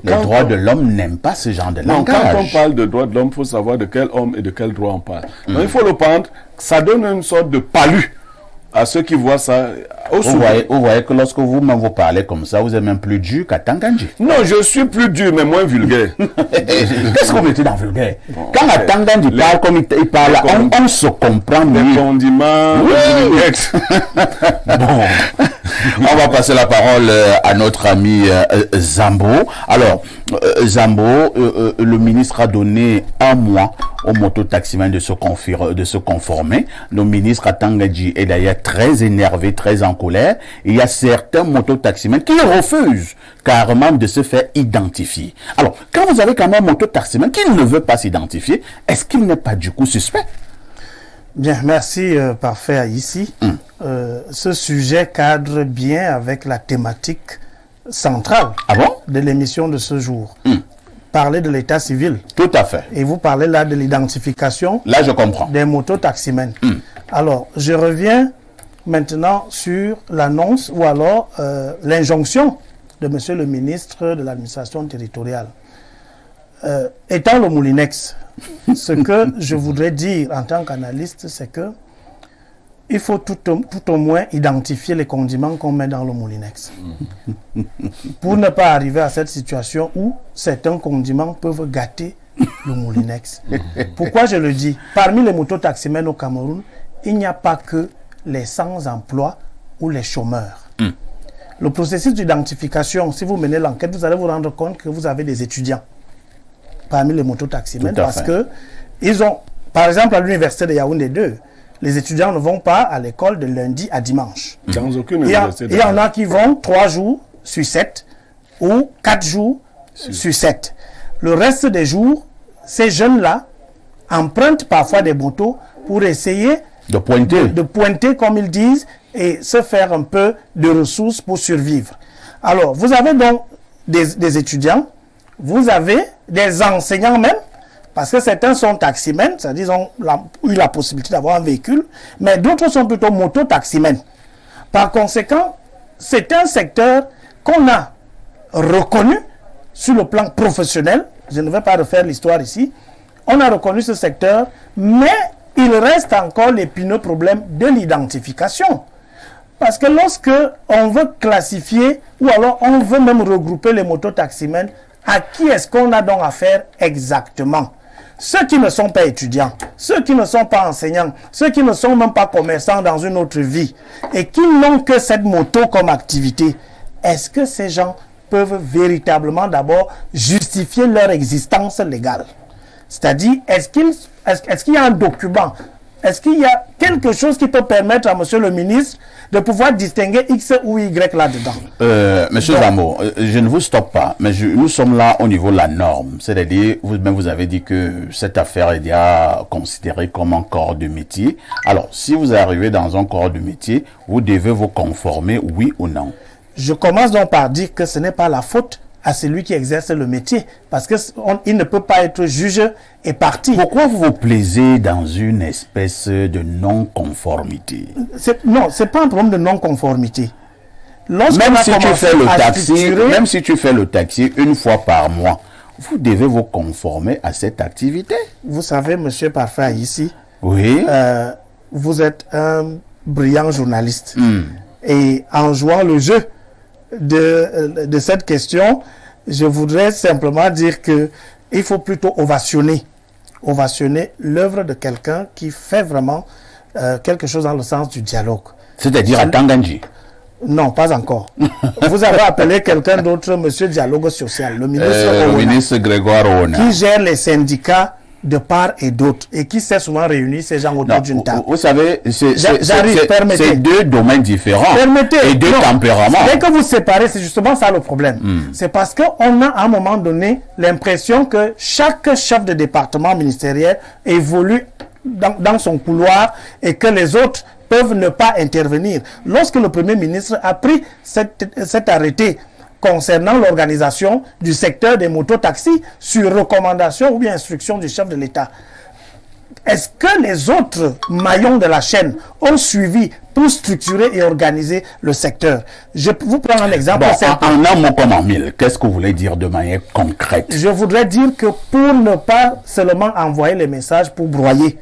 Les droits de l'homme n'aiment pas ce genre de langage. Quand on parle de droits de l'homme, il faut savoir de quel homme et de quel droit on parle. Donc il faut le prendre. Ça donne une sorte de palu à ceux qui voient ça. Vous voyez que lorsque vous-même vous parlez comme ça, vous êtes même plus dur qu'Atangandi. Non, je suis plus dur, mais moins vulgaire. Qu'est-ce qu'on mettait dans vulgaire? Quand Atangandi parle comme il parle, on se comprend mieux. Les condiments, Bon, on va passer la parole à notre ami Zambo. Alors, Zambo, le ministre a donné un mois aux mototaximens de se conformer. Le ministre Atangandi est d'ailleurs très énervé, très en colère. Il y a certains mototaximens qui refusent carrément de se faire identifier. Alors, quand vous avez quand même un mototaximen qui ne veut pas s'identifier, est-ce qu'il n'est pas du coup suspect? Bien, merci Parfait ici. Ce sujet cadre bien avec la thématique centrale de l'émission de ce jour. Parler de l'état civil. Tout à fait. Et vous parlez là de l'identification. Là, je comprends. Des mototaximens. Alors, je reviens maintenant sur l'annonce ou alors l'injonction de monsieur le ministre de l'administration territoriale. étant le Moulinex, ce que je voudrais dire en tant qu'analyste, c'est que il faut tout au moins identifier les condiments qu'on met dans le Moulinex. Pour ne pas arriver à cette situation où certains condiments peuvent gâter le Moulinex. Pourquoi je le dis? Parmi les mototaximens au Cameroun, il n'y a pas que les sans-emploi ou les chômeurs. Le processus d'identification, si vous menez l'enquête, vous allez vous rendre compte que vous avez des étudiants parmi les mototaximens parce que ils ont, par exemple, à l'université de Yaoundé 2, les étudiants ne vont pas à l'école de lundi à dimanche. Dans aucune Il y en a qui vont 3 jours sur 7 ou 4 jours sur 7. Le reste des jours, ces jeunes-là empruntent parfois des motos pour essayer de pointer, comme ils disent, et se faire un peu de ressources pour survivre. Alors, vous avez donc des étudiants, vous avez des enseignants même, parce que certains sont taximens, c'est-à-dire ils ont eu la possibilité d'avoir un véhicule, mais d'autres sont plutôt moto-taximens. Par conséquent, c'est un secteur qu'on a reconnu sur le plan professionnel. Je ne vais pas refaire l'histoire ici. On a reconnu ce secteur, mais il reste encore l'épineux problème de l'identification. Parce que lorsque on veut classifier, ou alors on veut même regrouper les mototaximens, à qui est-ce qu'on a donc affaire exactement? Ceux qui ne sont pas étudiants, ceux qui ne sont pas enseignants, ceux qui ne sont même pas commerçants dans une autre vie, et qui n'ont que cette moto comme activité, est-ce que ces gens peuvent véritablement d'abord justifier leur existence légale? C'est-à-dire, est-ce qu'il y a un document, est-ce qu'il y a quelque chose qui peut permettre à monsieur le ministre de pouvoir distinguer X ou Y là-dedans? Monsieur Zamo, je ne vous stoppe pas, mais nous sommes là au niveau de la norme. C'est-à-dire, vous-même vous avez dit que cette affaire est déjà considérée comme un corps de métier. Alors, si vous arrivez dans un corps de métier, vous devez vous conformer, oui ou non? Je commence donc par dire que ce n'est pas la faute à celui qui exerce le métier, parce qu'il ne peut pas être juge et partie. Pourquoi vous vous plaisez dans une espèce de non-conformité? Non, ce n'est pas un problème de non-conformité. Même si tu fais le taxi une fois par mois, vous devez vous conformer à cette activité. Vous savez, monsieur Parfait, ici, oui. Vous êtes un brillant journaliste. Et en jouant le jeu de cette question, je voudrais simplement dire que il faut plutôt ovationner l'œuvre de quelqu'un qui fait vraiment quelque chose dans le sens du dialogue. C'est-à-dire à Tanganji? Non, pas encore. Vous avez appelé quelqu'un d'autre, monsieur Dialogue Social, le ministre Grégoire Oona, qui gère les syndicats de part et d'autre et qui s'est souvent réuni ces gens autour d'une table. Vous savez, c'est deux domaines différents et deux tempéraments. Dès que vous séparez, c'est justement ça le problème. C'est parce qu'on a à un moment donné l'impression que chaque chef de département ministériel évolue dans son couloir et que les autres peuvent ne pas intervenir. Lorsque le Premier ministre a pris cet arrêté concernant l'organisation du secteur des mototaxis sur recommandation ou bien instruction du chef de l'État, est-ce que les autres maillons de la chaîne ont suivi pour structurer et organiser le secteur? Je vous prends un exemple. En un mot comme en mille, qu'est-ce que vous voulez dire de manière concrète? Je voudrais dire que pour ne pas seulement envoyer les messages pour broyer,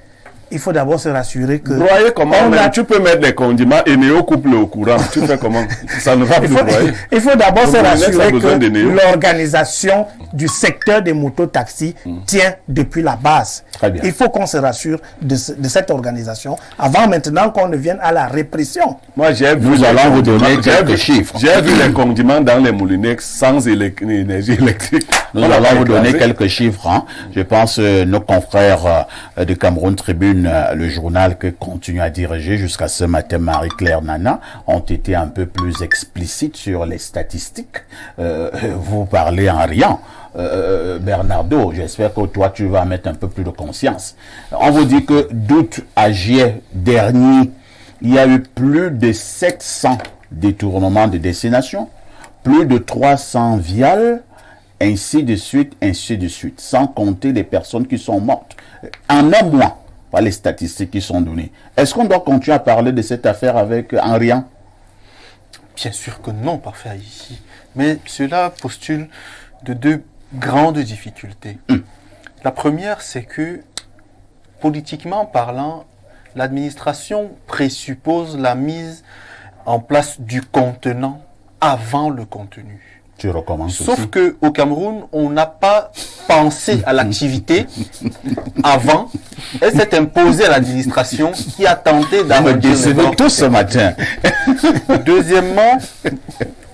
il faut d'abord se rassurer que... Broyer comment? Tu peux mettre des condiments et Néo coupe au courant. Tu fais comment? Ça ne va plus broyer. Il faut d'abord se rassurer que l'organisation du secteur des mototaxis tient depuis la base. Très bien. Il faut qu'on se rassure de cette organisation avant maintenant qu'on ne vienne à la répression. Moi, nous allons vous donner quelques chiffres. J'ai vu les condiments dans les Moulinex sans énergie électrique. Nous allons vous donner quelques chiffres. Je pense nos confrères de Cameroun Tribune, le journal que continue à diriger jusqu'à ce matin Marie-Claire Nana, ont été un peu plus explicites sur les statistiques. Vous parlez en riant. Bernardo, j'espère que toi tu vas mettre un peu plus de conscience. On vous dit que d'août à juillet dernier, il y a eu plus de 700 détournements de destination, plus de 300 viols, ainsi de suite, sans compter les personnes qui sont mortes. En un mois, par les statistiques qui sont données. Est-ce qu'on doit continuer à parler de cette affaire avec en riant? Bien sûr que non, Parfait ici. Mais cela postule de deux grandes difficultés. La première, c'est que, politiquement parlant, l'administration présuppose la mise en place du contenant avant le contenu. Tu recommences Sauf aussi. qu'au Cameroun, on n'a pas pensé à l'activité avant. Elle s'est imposée à l'administration qui a tenté Vous me d'arrondir les décevez bords. tous ce matin. Deuxièmement,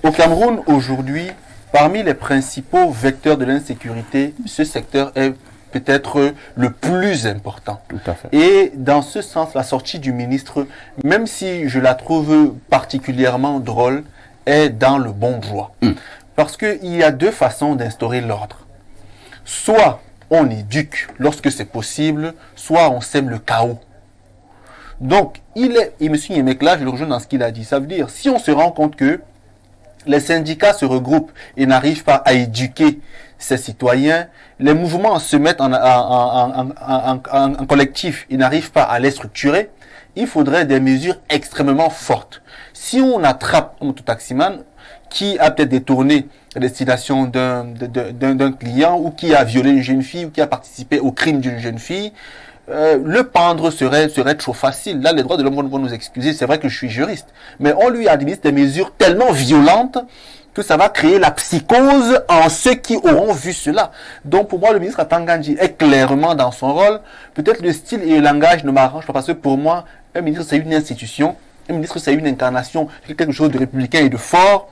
au Cameroun, aujourd'hui, parmi les principaux vecteurs de l'insécurité, ce secteur est peut-être le plus important. Tout à fait. Et dans ce sens, la sortie du ministre, même si je la trouve particulièrement drôle, est dans le bon droit. Parce qu'il y a deux façons d'instaurer l'ordre. Soit on éduque lorsque c'est possible, soit on sème le chaos. Donc, M. Yemekla, je le rejoins dans ce qu'il a dit. Ça veut dire, si on se rend compte que les syndicats se regroupent et n'arrivent pas à éduquer ces citoyens, les mouvements se mettent en collectif et n'arrivent pas à les structurer, il faudrait des mesures extrêmement fortes. Si on attrape un mototaximan qui a peut-être détourné la destination d'un client ou qui a violé une jeune fille ou qui a participé au crime d'une jeune fille, le pendre serait trop facile. Là, les droits de l'homme vont nous excuser. C'est vrai que je suis juriste. Mais on lui administre des mesures tellement violentes que ça va créer la psychose en ceux qui auront vu cela. Donc, pour moi, le ministre Atangandji est clairement dans son rôle. Peut-être le style et le langage ne m'arrangent pas parce que pour moi, un ministre, c'est une institution. Un ministre, c'est une incarnation, quelque chose de républicain et de fort.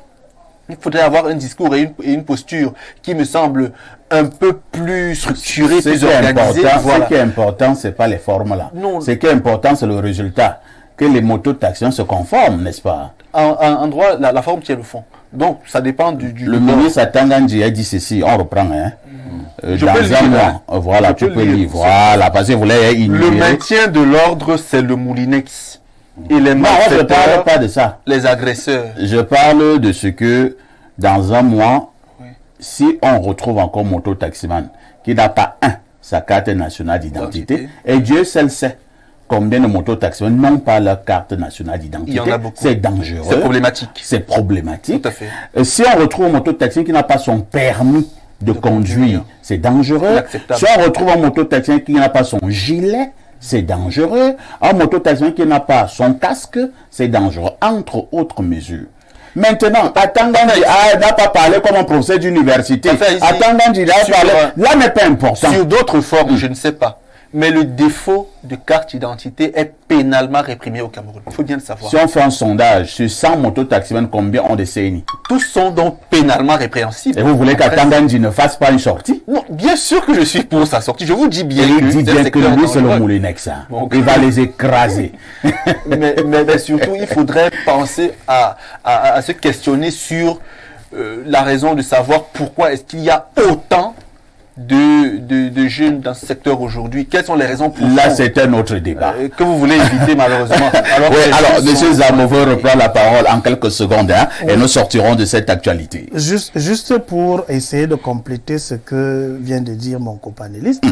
Il faudrait avoir un discours et une posture qui me semble un peu plus structurée, plus organisée. Ce qui est important, c'est pas les formes là. Non. Ce qui est important, c'est le résultat. Que les mototaxiens se conforment, n'est-ce pas? En droit, la forme tient le fond. Donc, ça dépend du Le ministre Atangandji a dit ceci, on reprend, hein. Je Dans peux un lire, mois, hein. voilà, Je tu peux peux lire. lire, voilà, parce que vous l'avez Le ignoré. maintien de l'ordre, c'est le moulinex. Et les Non, je ne parle malfaiteurs, pas de ça. les agresseurs. Je parle de ce que, dans un mois, Oui. si on retrouve encore mototaximan qui n'a pas, sa carte nationale d'identité, Identité. et Dieu seul sait combien de mototaximan n'ont pas leur carte nationale d'identité. Il y en a beaucoup. C'est dangereux. C'est problématique. C'est problématique. Tout à fait. Si on retrouve un mototaxien qui n'a pas son permis de conduire, c'est dangereux. Inacceptable. Si on retrouve un mototaxien qui n'a pas son gilet, c'est dangereux. Un mototaxien qui n'a pas son casque, c'est dangereux, entre autres mesures. Maintenant, Atangandji n'a pas parlé comme un professeur d'université. Atangandji n'a sur- parlé. Là n'est pas important. Sur d'autres formes, je ne sais pas. Mais le défaut de carte d'identité est pénalement réprimé au Cameroun. Il faut bien le savoir. Si on fait un sondage sur 100 mototaximens, combien ont des CNI? Tous sont donc pénalement répréhensibles. Et vous voulez Après, qu'Atangandji ne fasse pas une sortie? non, bien sûr que je suis pour sa sortie. Je vous dis bien Et que il dit c'est un bien que secteur lui, c'est le dangereux. Moulinex. Hein. Bon, Il va les écraser. mais surtout, il faudrait penser à se questionner sur la raison de savoir pourquoi est-ce qu'il y a autant de jeunes dans ce secteur aujourd'hui. Quelles sont les raisons pour Là, c'est un autre débat. que vous voulez éviter malheureusement. Oui, alors, que M. Zamovo reprend la parole en quelques secondes, hein, et nous sortirons de cette actualité. Juste pour essayer de compléter ce que vient de dire mon copanéliste,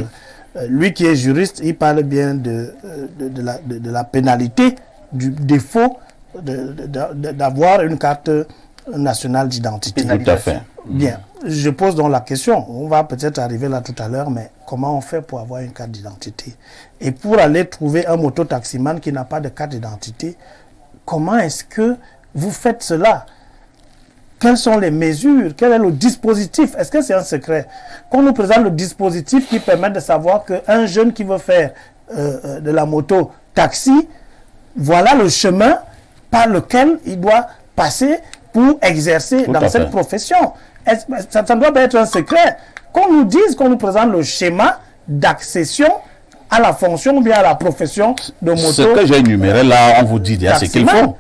lui qui est juriste, il parle bien de la pénalité, du défaut d'avoir une carte nationale d'identité. Tout à fait. Bien, je pose donc la question, on va peut-être arriver là tout à l'heure, mais comment on fait pour avoir une carte d'identité? Et pour aller trouver un mototaximan qui n'a pas de carte d'identité, comment est-ce que vous faites cela? Quelles sont les mesures? Quel est le dispositif? Est-ce que c'est un secret? Qu'on nous présente le dispositif qui permet de savoir qu'un jeune qui veut faire de la moto taxi, voilà le chemin par lequel il doit passer pour exercer Tout dans à cette fait. profession. Ça ne doit pas être un secret. Qu'on nous dise, qu'on nous présente le schéma d'accession à la fonction ou bien à la profession de moto. Ce que j'ai énuméré là, on vous dit déjà ce qu'il Taximan.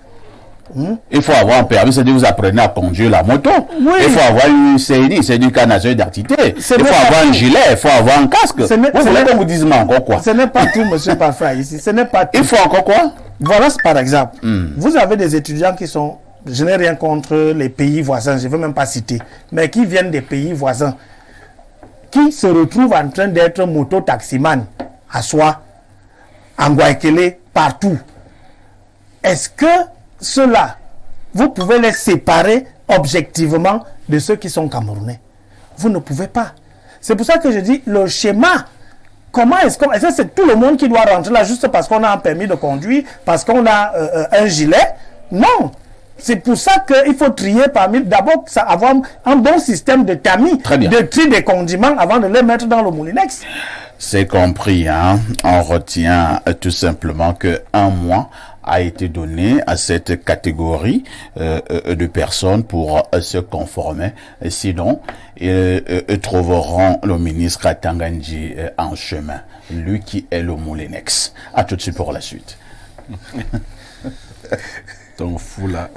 faut. Il faut avoir un permis, c'est-à-dire vous apprenez à conduire la moto. Oui. Il faut avoir une CNI, c'est du nationale d'identité. Il C'est faut même avoir pas un tout. gilet, il faut avoir un casque. Ce n'est- Vous ce voulez n'est- qu'on vous dise mais encore quoi? Ce n'est pas tout, monsieur Parfait, ici. Ce n'est pas tout. Il faut encore quoi? Voilà, par exemple, vous avez des étudiants qui sont, je n'ai rien contre les pays voisins, je ne veux même pas citer, mais qui viennent des pays voisins, qui se retrouvent en train d'être moto-taximan à soi, en Guayaquil, partout. Est-ce que ceux-là, vous pouvez les séparer objectivement de ceux qui sont camerounais? Vous ne pouvez pas. C'est pour ça que je dis le schéma. Comment est-ce que c'est tout le monde qui doit rentrer là juste parce qu'on a un permis de conduire, parce qu'on a un gilet? Non. C'est pour ça qu'il faut trier parmi, d'abord, avoir un bon système de tamis, de tri des condiments avant de les mettre dans le moulinex. C'est compris, hein. On retient tout simplement que un mois a été donné à cette catégorie de personnes pour se conformer. Sinon, ils trouveront le ministre Atangandji en chemin. Lui qui est le moulinex. À tout de suite pour la suite. Ton fou là.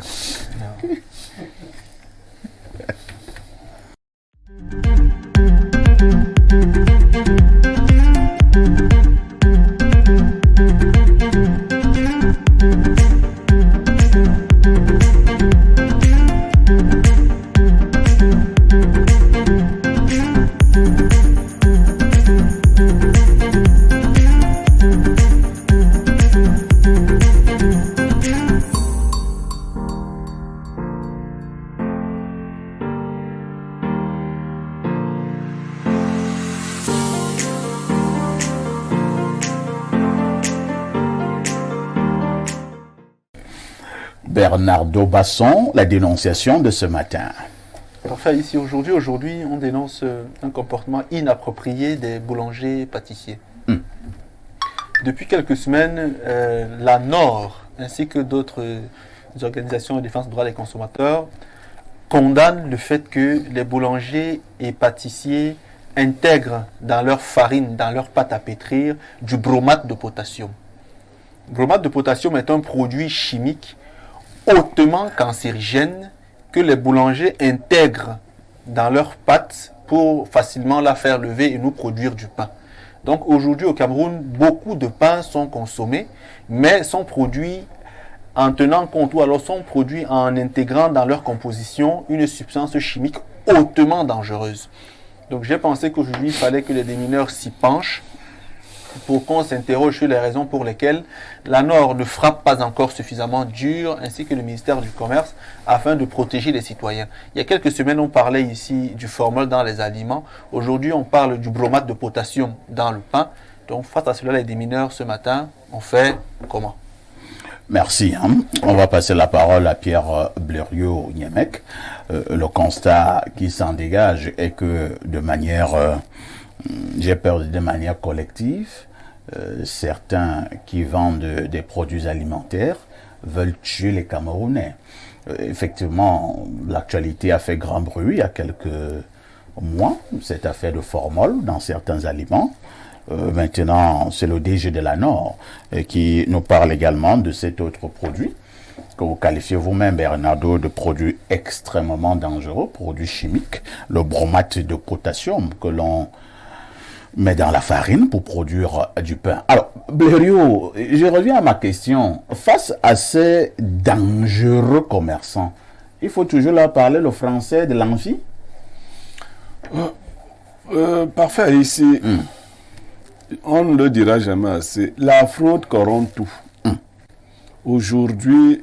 Bernardo Basson, la dénonciation de ce matin. Parfait, ici aujourd'hui, on dénonce un comportement inapproprié des boulangers pâtissiers. Depuis quelques semaines, la NOR, ainsi que d'autres organisations de défense des droits des consommateurs, condamnent le fait que les boulangers et pâtissiers intègrent dans leur farine, dans leur pâte à pétrir, du bromate de potassium. Le bromate de potassium est un produit chimique hautement cancérigène que les boulangers intègrent dans leur pâte pour facilement la faire lever et nous produire du pain. Donc aujourd'hui au Cameroun, beaucoup de pains sont consommés, mais sont produits en tenant compte ou alors sont produits en intégrant dans leur composition une substance chimique hautement dangereuse. Donc j'ai pensé qu'aujourd'hui il fallait que les démineurs s'y penchent pour qu'on s'interroge sur les raisons pour lesquelles la NOR ne frappe pas encore suffisamment dur, ainsi que le ministère du Commerce, afin de protéger les citoyens. Il y a quelques semaines, on parlait ici du formol dans les aliments. Aujourd'hui, on parle du bromate de potassium dans le pain. Donc, face à cela, les démineurs, ce matin, on fait comment? Merci. On va passer la parole à Pierre Blériot-Niémec. Le constat qui s'en dégage est que de manière... j'ai peur de manière collective, certains qui vendent des produits alimentaires veulent tuer les Camerounais. Effectivement, l'actualité a fait grand bruit il y a quelques mois, cette affaire de formol dans certains aliments. Maintenant, c'est le DG de la NOR qui nous parle également de cet autre produit que vous qualifiez vous-même, Bernardo, de produit extrêmement dangereux, produit chimique, le bromate de potassium que l'on met dans la farine pour produire du pain. Alors, Blériot, je reviens à ma question. Face à ces dangereux commerçants, il faut toujours leur parler le français de l'amphi? Parfait, ici, on ne le dira jamais assez. La fraude corrompt tout. Aujourd'hui,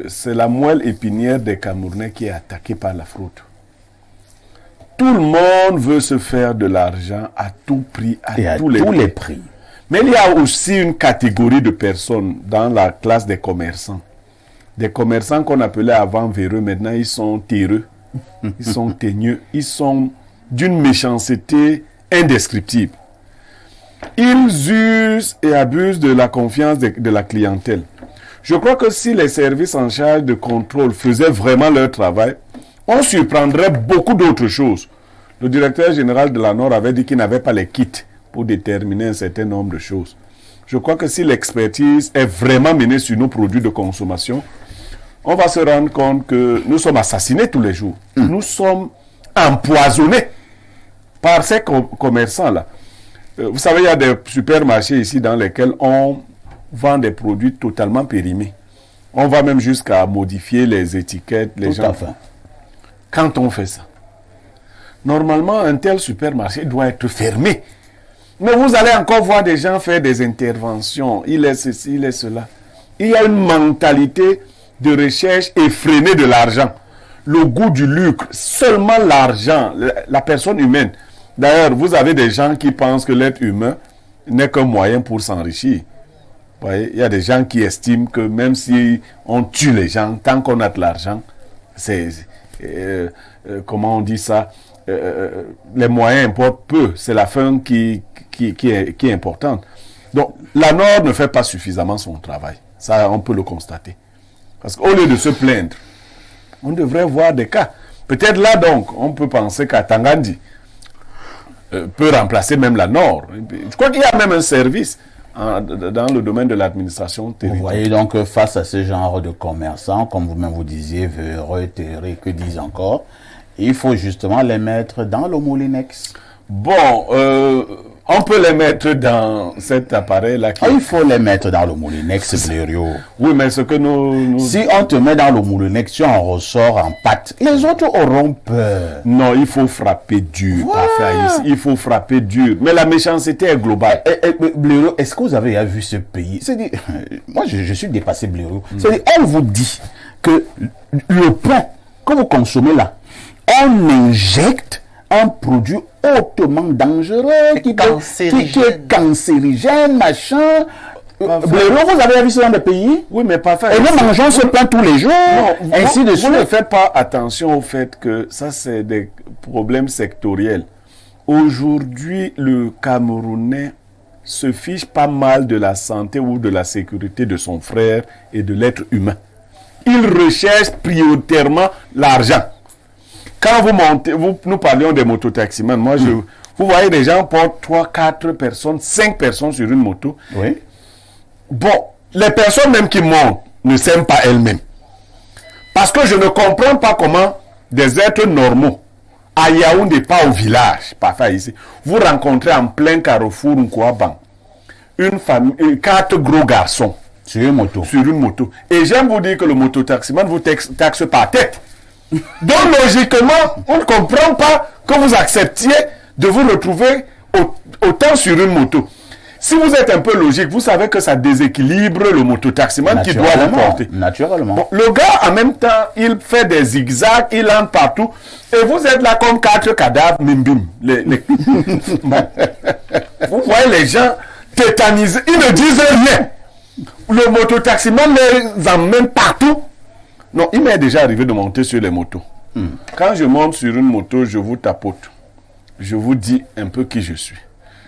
c'est la moelle épinière des Camerounais qui est attaquée par la fraude. Tout le monde veut se faire de l'argent à tout prix, à tous les prix. Mais il y a aussi une catégorie de personnes dans la classe des commerçants. Des commerçants qu'on appelait avant véreux, maintenant ils sont terreux, ils sont teigneux, ils sont d'une méchanceté indescriptible. Ils usent et abusent de la confiance de la clientèle. Je crois que si les services en charge de contrôle faisaient vraiment leur travail, on surprendrait beaucoup d'autres choses. Le directeur général de la NOR avait dit qu'il n'avait pas les kits pour déterminer un certain nombre de choses. Je crois que si l'expertise est vraiment menée sur nos produits de consommation, on va se rendre compte que nous sommes assassinés tous les jours. Nous sommes empoisonnés par ces commerçants-là. Vous savez, il y a des supermarchés ici dans lesquels on vend des produits totalement périmés. On va même jusqu'à modifier les étiquettes. Tout à fait. Quand on fait ça, normalement, un tel supermarché doit être fermé. Mais vous allez encore voir des gens faire des interventions. Il est ceci, il est cela. Il y a une mentalité de recherche effrénée de l'argent. Le goût du lucre, seulement l'argent, la personne humaine D'ailleurs, vous avez des gens qui pensent que l'être humain n'est qu'un moyen pour s'enrichir. Vous voyez, il y a des gens qui estiment que même si on tue les gens, tant qu'on a de l'argent, comment on dit ça, les moyens importent peu, c'est la fin qui est importante. Donc, la Nord ne fait pas suffisamment son travail. Ça, on peut le constater. Parce qu'au lieu de se plaindre, on devrait voir des cas. Peut-être là, donc, on peut penser qu'Atangandi peut remplacer même la Nord. Je crois qu'il y a même un service dans le domaine de l'administration territoriale. Vous voyez donc, face à ce genre de commerçants, comme vous-même vous disiez, véreux, terrés, que disent encore, il faut justement les mettre dans le moulinex. Bon, on peut les mettre dans cet appareil-là. Il faut les mettre dans le moulinex, Blériot. Oui, mais ce que nous... Si on te met dans le moulinex, tu en ressors en pâte. Les autres auront peur. Non, il faut frapper dur. Voilà. Il faut frapper dur. Mais la méchanceté est globale. Blériot, est-ce que vous avez vu ce pays? C'est-à-dire, moi, je suis dépassé, Blériot. C'est-à-dire, on vous dit que le pain que vous consommez là, on injecte un produit hautement dangereux, qui est cancérigène, machin. Blériot, vous avez vu ça dans des pays? Oui, mais parfois... Et nous mangeons ce pain tous les jours, non, ainsi de suite. Vous ne faites pas attention au fait que ça, c'est des problèmes sectoriels. Aujourd'hui, le Camerounais se fiche pas mal de la santé ou de la sécurité de son frère et de l'être humain. Il recherche prioritairement l'argent. Quand vous montez, nous parlions des mototaximans, vous voyez des gens portent 3, 4 personnes, 5 personnes sur une moto. Oui. Bon, les personnes même qui montent ne s'aiment pas elles-mêmes. Parce que je ne comprends pas comment des êtres normaux, à Yaoundé, pas au village, parfois ici, vous rencontrez en plein carrefour Nkouaban, une famille, 4 gros garçons. Sur une moto. Sur une moto. Et j'aime vous dire que le mototaximan vous taxe par tête. Donc, logiquement, on ne comprend pas que vous acceptiez de vous retrouver autant sur une moto. Si vous êtes un peu logique, vous savez que ça déséquilibre le mototaximan qui doit vous porter. Naturellement. Bon, le gars, en même temps, il fait des zigzags, il entre partout, et vous êtes là comme 4 cadavres, mimbim. Bon. Vous voyez les gens tétanisés, ils ne disent rien. Le mototaximan les emmène partout. Non, il m'est déjà arrivé de monter sur les motos. Quand je monte sur une moto, je vous tapote. Je vous dis un peu qui je suis.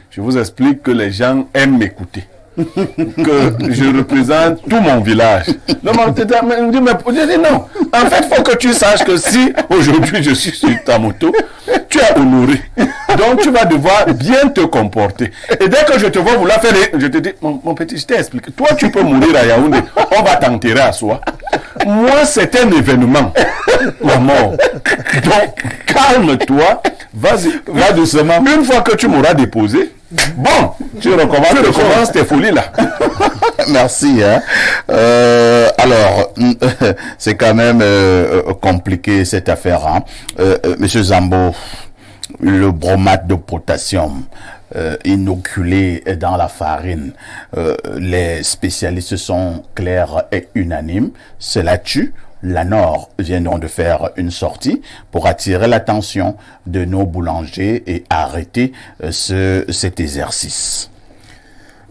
Je vous explique que les gens aiment m'écouter. Que je représente tout mon village. Le mototaximan me dit, mais je dis non. En fait, il faut que tu saches que si aujourd'hui je suis sur ta moto, tu es honoré. Donc tu vas devoir bien te comporter. Et dès que je te vois vouloir faire, je te dis, mon petit, je t'ai expliqué. Toi, tu peux mourir à Yaoundé. On va t'enterrer à soi. Moi, c'est un événement. La mort. Donc, calme-toi. Vas-y, va doucement. Une fois que tu m'auras déposé, bon, tu recommences tes folies là. Merci. Hein. Alors, c'est quand même compliqué cette affaire. Hein. Monsieur Zambo, le bromate de potassium inoculé dans la farine, les spécialistes sont clairs et unanimes. Cela tue. La Nord vient donc de faire une sortie pour attirer l'attention de nos boulangers et arrêter cet exercice.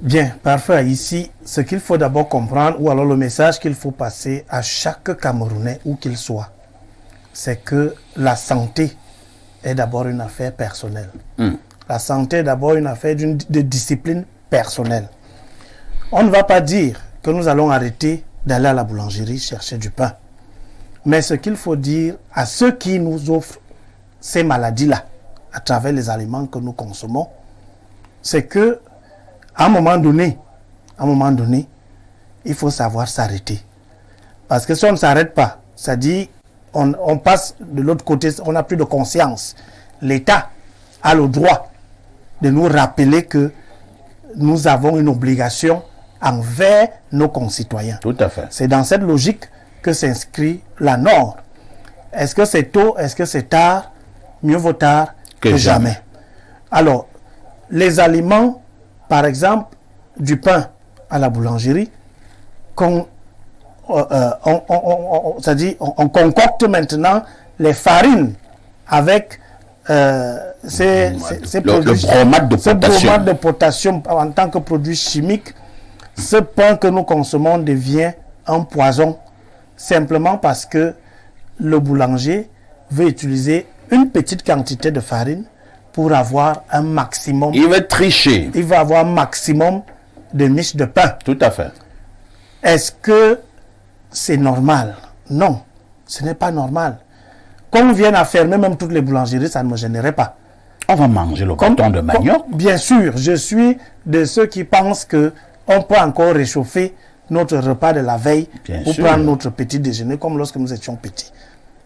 Bien, parfait. Ici, ce qu'il faut d'abord comprendre, ou alors le message qu'il faut passer à chaque Camerounais, où qu'il soit, c'est que la santé est d'abord une affaire personnelle. La santé est d'abord une affaire de discipline personnelle. On ne va pas dire que nous allons arrêter d'aller à la boulangerie chercher du pain. Mais ce qu'il faut dire à ceux qui nous offrent ces maladies-là, à travers les aliments que nous consommons, c'est que à un moment donné, il faut savoir s'arrêter. Parce que si on ne s'arrête pas, ça dit, on passe de l'autre côté, on n'a plus de conscience. L'État a le droit de nous rappeler que nous avons une obligation envers nos concitoyens. Tout à fait. C'est dans cette logique que s'inscrit la Nord. Est-ce que c'est tôt, est-ce que c'est tard? Mieux vaut tard que jamais. Alors, les aliments, par exemple, du pain à la boulangerie, on concocte maintenant les farines avec ce bromate de potassium en tant que produit chimique, ce pain que nous consommons devient un poison simplement parce que le boulanger veut utiliser une petite quantité de farine pour avoir un maximum. Il veut tricher. Il va avoir un maximum de miches de pain. Tout à fait. Est-ce que c'est normal? Non, ce n'est pas normal. Qu'on vienne à fermer même toutes les boulangeries, ça ne me gênerait pas. On va manger le bâton de manioc. Bien sûr, je suis de ceux qui pensent que on peut encore réchauffer notre repas de la veille pour prendre notre petit déjeuner comme lorsque nous étions petits.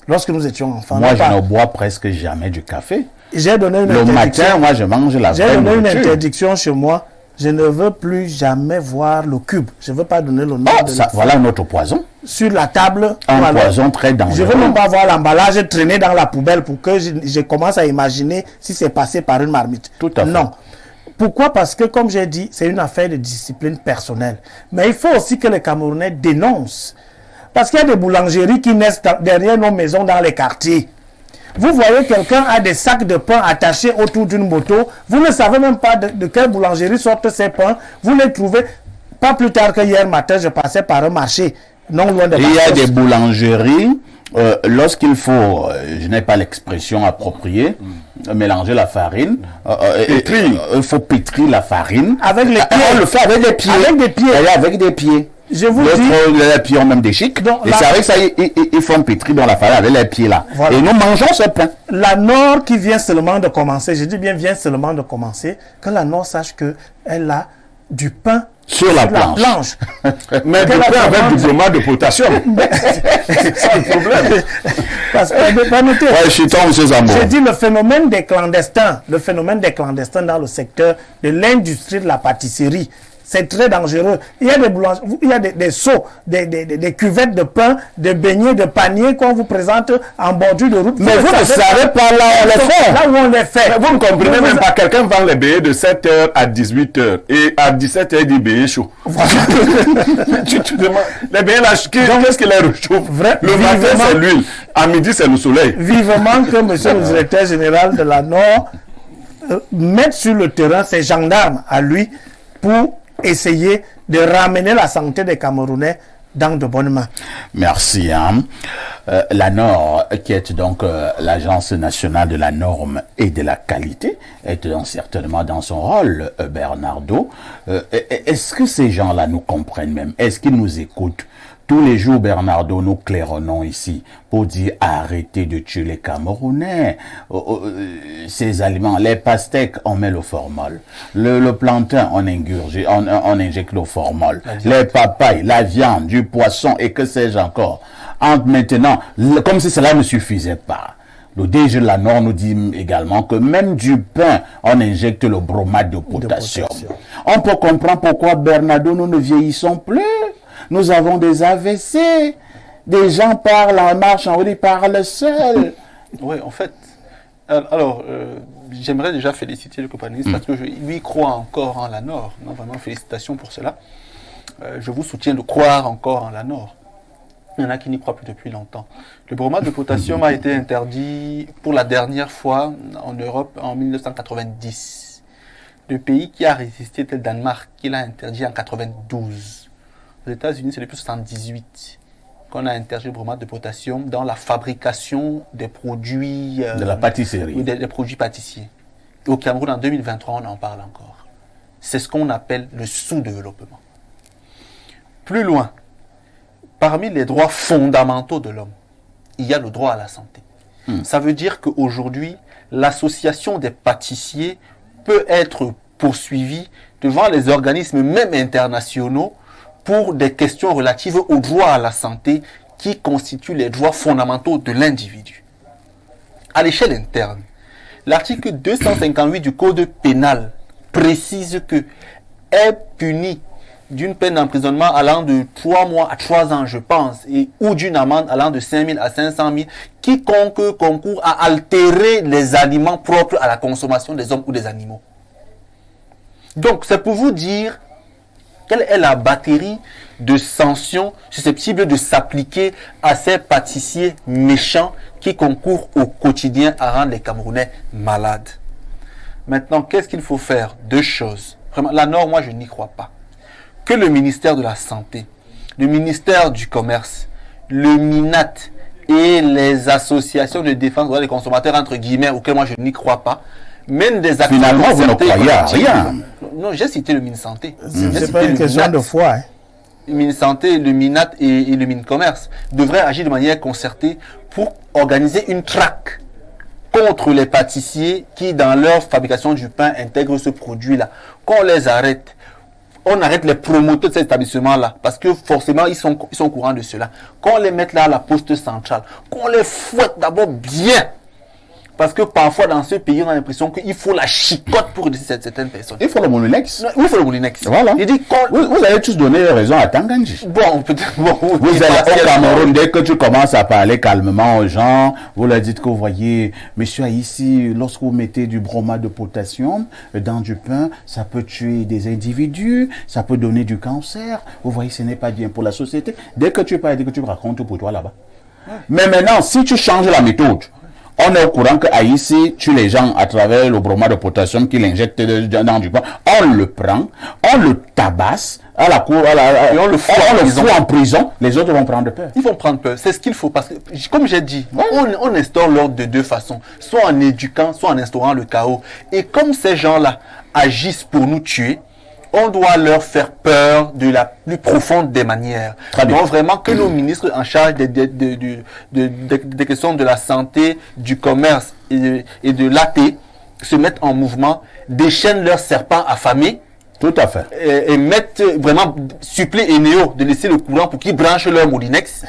Lorsque nous étions enfants. Moi, je ne bois presque jamais du café. J'ai donné une interdiction. Le matin, moi, je mange la veille. J'ai donné une interdiction chez moi. Je ne veux plus jamais voir le cube. Je ne veux pas donner le nom de ça, voilà notre poison. Sur la table. Un poison très dangereux. Je ne veux même pas voir l'emballage traîner dans la poubelle pour que je commence à imaginer si c'est passé par une marmite. Tout à fait. Non. Pourquoi? Parce que, comme j'ai dit, c'est une affaire de discipline personnelle. Mais il faut aussi que les Camerounais dénoncent. Parce qu'il y a des boulangeries qui naissent derrière nos maisons dans les quartiers. Vous voyez quelqu'un a des sacs de pain attachés autour d'une moto. Vous ne savez même pas de quelle boulangerie sortent ces pains. Vous les trouvez. Pas plus tard que hier matin, je passais par un marché non loin de. Il y a des boulangeries, lorsqu'il faut, je n'ai pas l'expression appropriée, mélanger la farine. Il faut pétrir la farine. Avec les pieds. On le fait avec des pieds. Avec des pieds. Avec des pieds. Je vous dis. Les pieds ont même des chics. Et c'est avec ça, ils font pétrir dans la farine avec les pieds là. Voilà. Et nous mangeons ce pain. La Nord qui vient seulement de commencer, je dis bien vient seulement de commencer, que la Nord sache qu'elle a du pain sur la planche. Mais du pain avec du bromate de potassium. C'est ça le problème. Parce que, je suis tombé, M. Zambo. J'ai dit le phénomène des clandestins dans le secteur de l'industrie de la pâtisserie. C'est très dangereux. Il y a des boulangeries, il y a des seaux, des cuvettes de pain, des beignets, de paniers qu'on vous présente en bordure de route. Mais vous ne savez pas là où on les fait. Là où on les fait. Mais vous ne comprenez même pas. Quelqu'un vend les beignets de 7h à 18h. Et à 17h, il dit beignets chaud. Voilà. tu te demandes, les beignets là, qu'est-ce qui les réchauffe? Le matin, c'est l'huile. À midi, c'est le soleil. Vivement que monsieur le directeur général de la Nord mette sur le terrain ses gendarmes à lui pour essayer de ramener la santé des Camerounais dans de bonnes mains. Merci. La NOR, qui est donc l'Agence nationale de la norme et de la qualité, est donc certainement dans son rôle, Bernardo. Est-ce que ces gens-là nous comprennent même? Est-ce qu'ils nous écoutent? Tous les jours, Bernardo, nous claironnons ici pour dire arrêtez de tuer les Camerounais. Ces aliments, les pastèques, on met le formol. Le plantain, on injecte le formol. Les papayes, la viande, du poisson et que sais-je encore. Maintenant, comme si cela ne suffisait pas. Le DG de la Nord nous dit également que même du pain, on injecte le bromate de potassium. On peut comprendre pourquoi, Bernardo, nous ne vieillissons plus. Nous avons des AVC. Des gens parlent en marche, ils parlent seuls. Oui, en fait. Alors, j'aimerais déjà féliciter le copainiste parce que lui croit encore en la Nord. Non, vraiment, félicitations pour cela. Je vous soutiens de croire encore en la Nord. Il y en a qui n'y croient plus depuis longtemps. Le bromate de potassium a été interdit pour la dernière fois en Europe en 1990. Le pays qui a résisté était le Danemark, qui l'a interdit en 1992. Aux États-Unis, c'est depuis 1978 qu'on a interdit le bromate de potassium dans la fabrication des produits... de la pâtisserie. Oui, des produits pâtissiers. Et au Cameroun, en 2023, on en parle encore. C'est ce qu'on appelle le sous-développement. Plus loin, parmi les droits fondamentaux de l'homme, il y a le droit à la santé. Ça veut dire qu'aujourd'hui, l'association des pâtissiers peut être poursuivie devant les organismes même internationaux pour des questions relatives au droit à la santé qui constituent les droits fondamentaux de l'individu. À l'échelle interne, l'article 258 du Code pénal précise que est puni d'une peine d'emprisonnement allant de 3 mois à 3 ans, je pense, ou d'une amende allant de 5 000 à 500 000, quiconque concourt à altérer les aliments propres à la consommation des hommes ou des animaux. Donc, c'est pour vous dire Quelle est la batterie de sanctions susceptibles de s'appliquer à ces pâtissiers méchants qui concourent au quotidien à rendre les Camerounais malades? Maintenant, qu'est-ce qu'il faut faire? 2 choses. Vraiment, la norme, moi, je n'y crois pas. Que le ministère de la Santé, le ministère du Commerce, le MINAT et les associations de défense des droits des consommateurs, entre guillemets, auxquelles moi je n'y crois pas, mènent des actions. Finalement, vous ne croyez à rien. Non, j'ai cité le MINSanté. C'est pas une question de foi. Hein. Le MINSanté, le MINAT et le MINCommerce devraient agir de manière concertée pour organiser une traque contre les pâtissiers qui, dans leur fabrication du pain, intègrent ce produit-là. Qu'on les arrête. On arrête les promoteurs de cet établissement-là, parce que forcément, ils sont au courant de cela. Qu'on les mette là à la poste centrale, qu'on les fouette d'abord bien. Parce que parfois, dans ce pays, on a l'impression qu'il faut la chicote pour aider certaines personnes. Il faut le Moulinex. Il faut le Moulinex. Voilà. Il dit vous allez tous donner raison à Tanganji. Bon, peut-être. Bon, vous allez au Cameroun, dès que tu commences à parler calmement aux gens, vous leur dites que vous voyez, monsieur ici, lorsque vous mettez du bromate de potassium dans du pain, ça peut tuer des individus, ça peut donner du cancer. Vous voyez, ce n'est pas bien pour la société. Dès que tu parles, dès que tu racontes pour toi là-bas. Mais maintenant, si tu changes la méthode, on est au courant qu'à ici, tue les gens à travers le bromate de potassium qu'il injecte dans du pain. On le prend, on le tabasse à la cour, et on le fout en prison. Les autres vont prendre peur. Ils vont prendre peur. C'est ce qu'il faut. Parce que, comme j'ai dit, on instaure l'ordre de 2 façons. Soit en éduquant, soit en instaurant le chaos. Et comme ces gens-là agissent pour nous tuer, on doit leur faire peur de la plus profonde des manières. Donc vraiment que nos ministres en charge des questions de la santé, du commerce et de l'AT se mettent en mouvement, déchaînent leurs serpents affamés. Tout à fait. Et mettent vraiment supplient Eneo de laisser le courant pour qu'ils branchent leur Moulinex.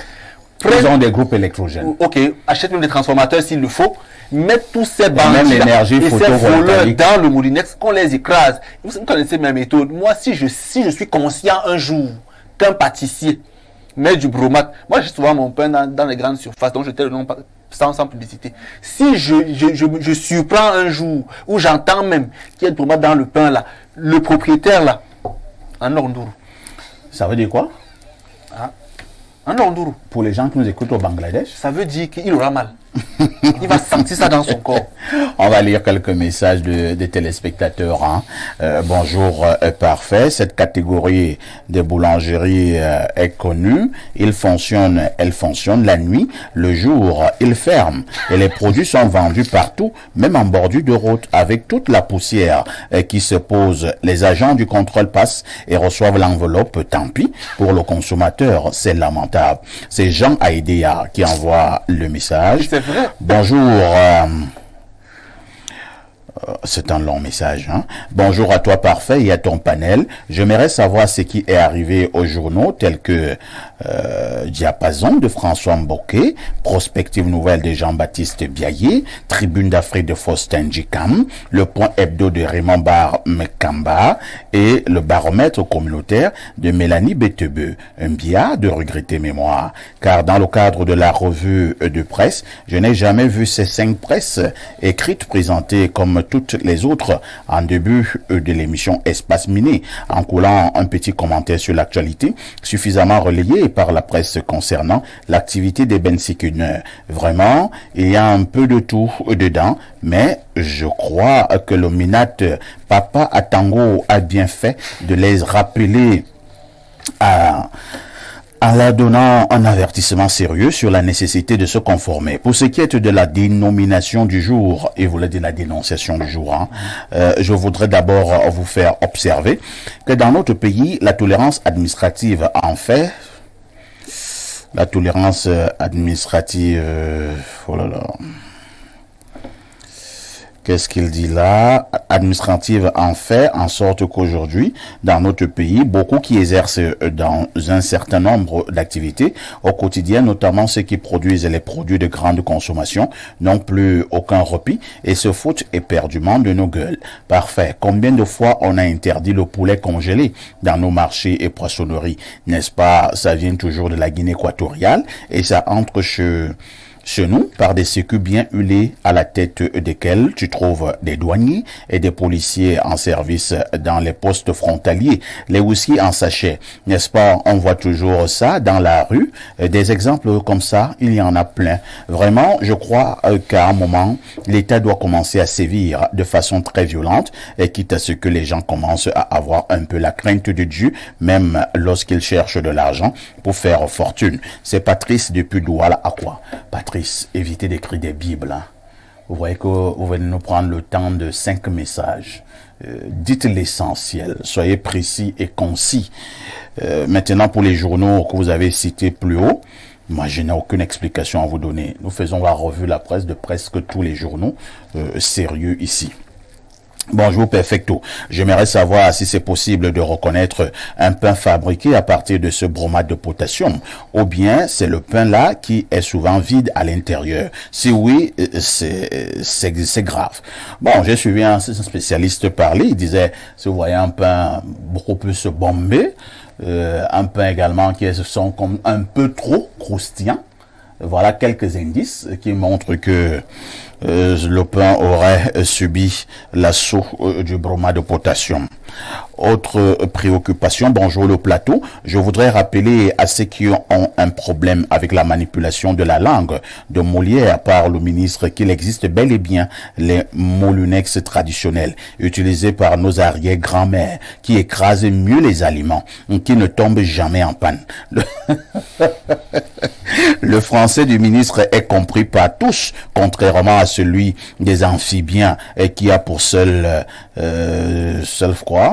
Ils ont des groupes électrogènes. Ok, achètent même des transformateurs s'il le faut. Mettre tous ces bandits et ces voleurs dans le Moulinex, qu'on les écrase. Vous connaissez ma méthode. Moi, si je suis conscient un jour qu'un pâtissier met du bromate, moi j'ai souvent mon pain dans les grandes surfaces, donc je t'ai le nom sans publicité. Si je surprends un jour où j'entends même qu'il y a du bromate dans le pain là, le propriétaire là, en Orndourou. Ça veut dire quoi? En Orndourou. Pour les gens qui nous écoutent au Bangladesh, ça veut dire qu'il aura mal. Il va sentir ça dans son corps. On va lire quelques messages des téléspectateurs. Bonjour, parfait. Cette catégorie des boulangeries est connue. Elles fonctionnent la nuit. Le jour, ils ferment. Et les produits sont vendus partout, même en bordure de route, avec toute la poussière qui se pose. Les agents du contrôle passent et reçoivent l'enveloppe. Tant pis. Pour le consommateur, c'est lamentable. C'est Jean Aïdéa qui envoie le message. C'est vrai. Bonjour. C'est un long message. Bonjour à toi, parfait, et à ton panel. J'aimerais savoir ce qui est arrivé aux journaux tels que Diapason de François Mboké, Prospective Nouvelle de Jean-Baptiste Biaillé, Tribune d'Afrique de Faustin Djikam, Le Point Hebdo de Raymond Bar Mekamba et le Baromètre communautaire de Mélanie Betebeu. Un biais de regretter mémoire, car dans le cadre de la revue de presse, je n'ai jamais vu ces 5 presses écrites présentées comme toutes les autres en début de l'émission Espace Miné, en coulant un petit commentaire sur l'actualité suffisamment relayé par la presse concernant l'activité des bensikuneurs. Vraiment, il y a un peu de tout dedans, mais je crois que le Minat Papa Atango a bien fait de les rappeler en leur donnant un avertissement sérieux sur la nécessité de se conformer. Pour ce qui est de la dénomination du jour, et vous l'avez dit la dénonciation du jour, je voudrais d'abord vous faire observer que dans notre pays, la tolérance administrative en fait, la tolérance administrative, oh là là, qu'est-ce qu'il dit là? Administrative en fait en sorte qu'aujourd'hui, dans notre pays, beaucoup qui exercent dans un certain nombre d'activités au quotidien, notamment ceux qui produisent les produits de grande consommation, n'ont plus aucun repos et se foutent éperdument de nos gueules. Parfait. Combien de fois on a interdit le poulet congelé dans nos marchés et poissonneries? N'est-ce pas? Ça vient toujours de la Guinée équatoriale et ça entre chez Chez nous, par des sécus bien huilés à la tête desquels tu trouves des douaniers et des policiers en service dans les postes frontaliers, les houssiers en sachet. N'est-ce pas? On voit toujours ça dans la rue. Des exemples comme ça, il y en a plein. Vraiment, je crois qu'à un moment, l'État doit commencer à sévir de façon très violente, et quitte à ce que les gens commencent à avoir un peu la crainte de Dieu, même lorsqu'ils cherchent de l'argent pour faire fortune. C'est Patrice depuis Douala à quoi? Patrice, évitez d'écrire des Bibles. Hein. Vous voyez que vous venez nous prendre le temps de 5 messages. Dites l'essentiel, soyez précis et concis. Maintenant, pour les journaux que vous avez cités plus haut, moi, je n'ai aucune explication à vous donner. Nous faisons la revue la presse de presque tous les journaux sérieux ici. Bonjour Perfecto, j'aimerais savoir si c'est possible de reconnaître un pain fabriqué à partir de ce bromate de potassium, ou bien c'est le pain là qui est souvent vide à l'intérieur. Si oui, c'est grave. Bon, j'ai suivi un spécialiste parler, il disait, si vous voyez un pain beaucoup plus bombé, un pain également qui sont comme un peu trop croustillant, voilà quelques indices qui montrent que le pain aurait subi l'assaut du bromate de potassium. Autre préoccupation, bonjour le plateau, je voudrais rappeler à ceux qui ont un problème avec la manipulation de la langue de Molière par le ministre qu'il existe bel et bien les molunex traditionnels utilisés par nos arrière-grand-mères qui écrasent mieux les aliments, qui ne tombent jamais en panne. Le français du ministre est compris par tous, contrairement à celui des amphibiens et qui a pour seul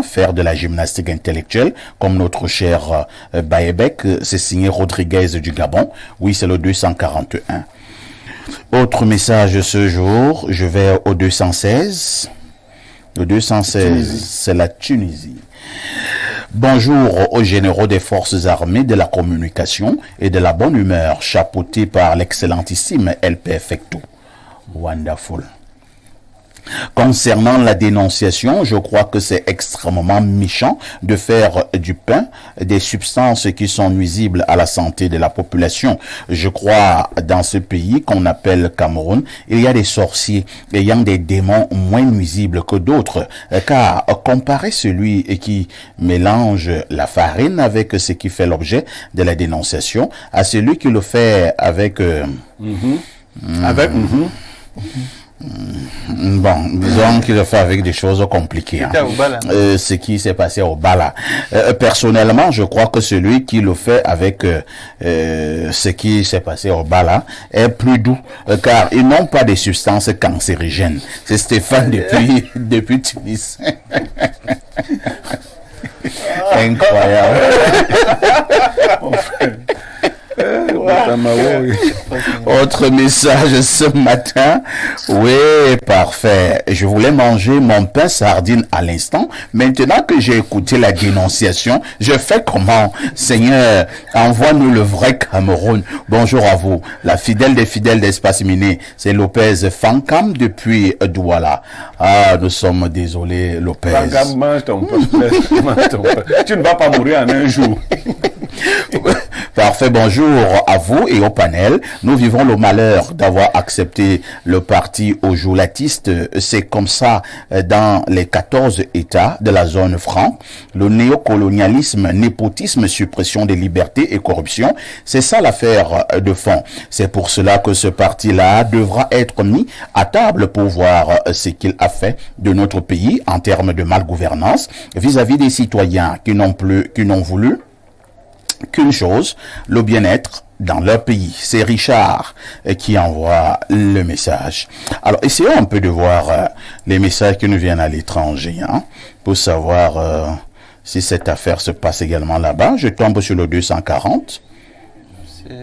faire de la gymnastique intellectuelle, comme notre cher Baebek. C'est signé Rodriguez du Gabon. Oui, c'est le 241. Autre message ce jour, je vais au 216. Le 216, c'est la Tunisie. Bonjour aux généraux des forces armées, de la communication et de la bonne humeur, chapeautés par l'excellentissime El Perfecto. Wonderful. Concernant la dénonciation, je crois que c'est extrêmement méchant de faire du pain des substances qui sont nuisibles à la santé de la population. Je crois dans ce pays qu'on appelle Cameroun, il y a des sorciers ayant des démons moins nuisibles que d'autres, car comparez celui qui mélange la farine avec ce qui fait l'objet de la dénonciation à celui qui le fait avec bon, disons qu'il le fait avec des choses compliquées. Hein. Ce qui s'est passé au Bala. Personnellement, je crois que celui qui le fait avec ce qui s'est passé au Bala est plus doux, car ils n'ont pas de substances cancérigènes. C'est Stéphane depuis Tunis. Incroyable. Autre message ce matin. Oui, parfait. Je voulais manger mon pain sardine à l'instant. Maintenant que j'ai écouté la dénonciation, je fais comment? Seigneur, envoie-nous le vrai Cameroun. Bonjour à vous. La fidèle des fidèles d'Espace Miné, c'est Lopez Fankam depuis Douala. Ah, nous sommes désolés, Lopez. Fankam, mange ton pain. Tu ne vas pas mourir en un jour. Parfait, bonjour à vous et au panel. Nous vivons le malheur d'avoir accepté le parti ojoulatiste. C'est comme ça dans les 14 États de la zone franc. Le néocolonialisme, népotisme, suppression des libertés et corruption, c'est ça l'affaire de fond. C'est pour cela que ce parti-là devra être mis à table pour voir ce qu'il a fait de notre pays en termes de malgouvernance vis-à-vis des citoyens qui n'ont voulu qu'une chose, le bien-être dans leur pays. C'est Richard qui envoie le message. Alors, essayons un peu de voir les messages qui nous viennent à l'étranger, hein, pour savoir si cette affaire se passe également là-bas. Je tombe sur le 240. C'est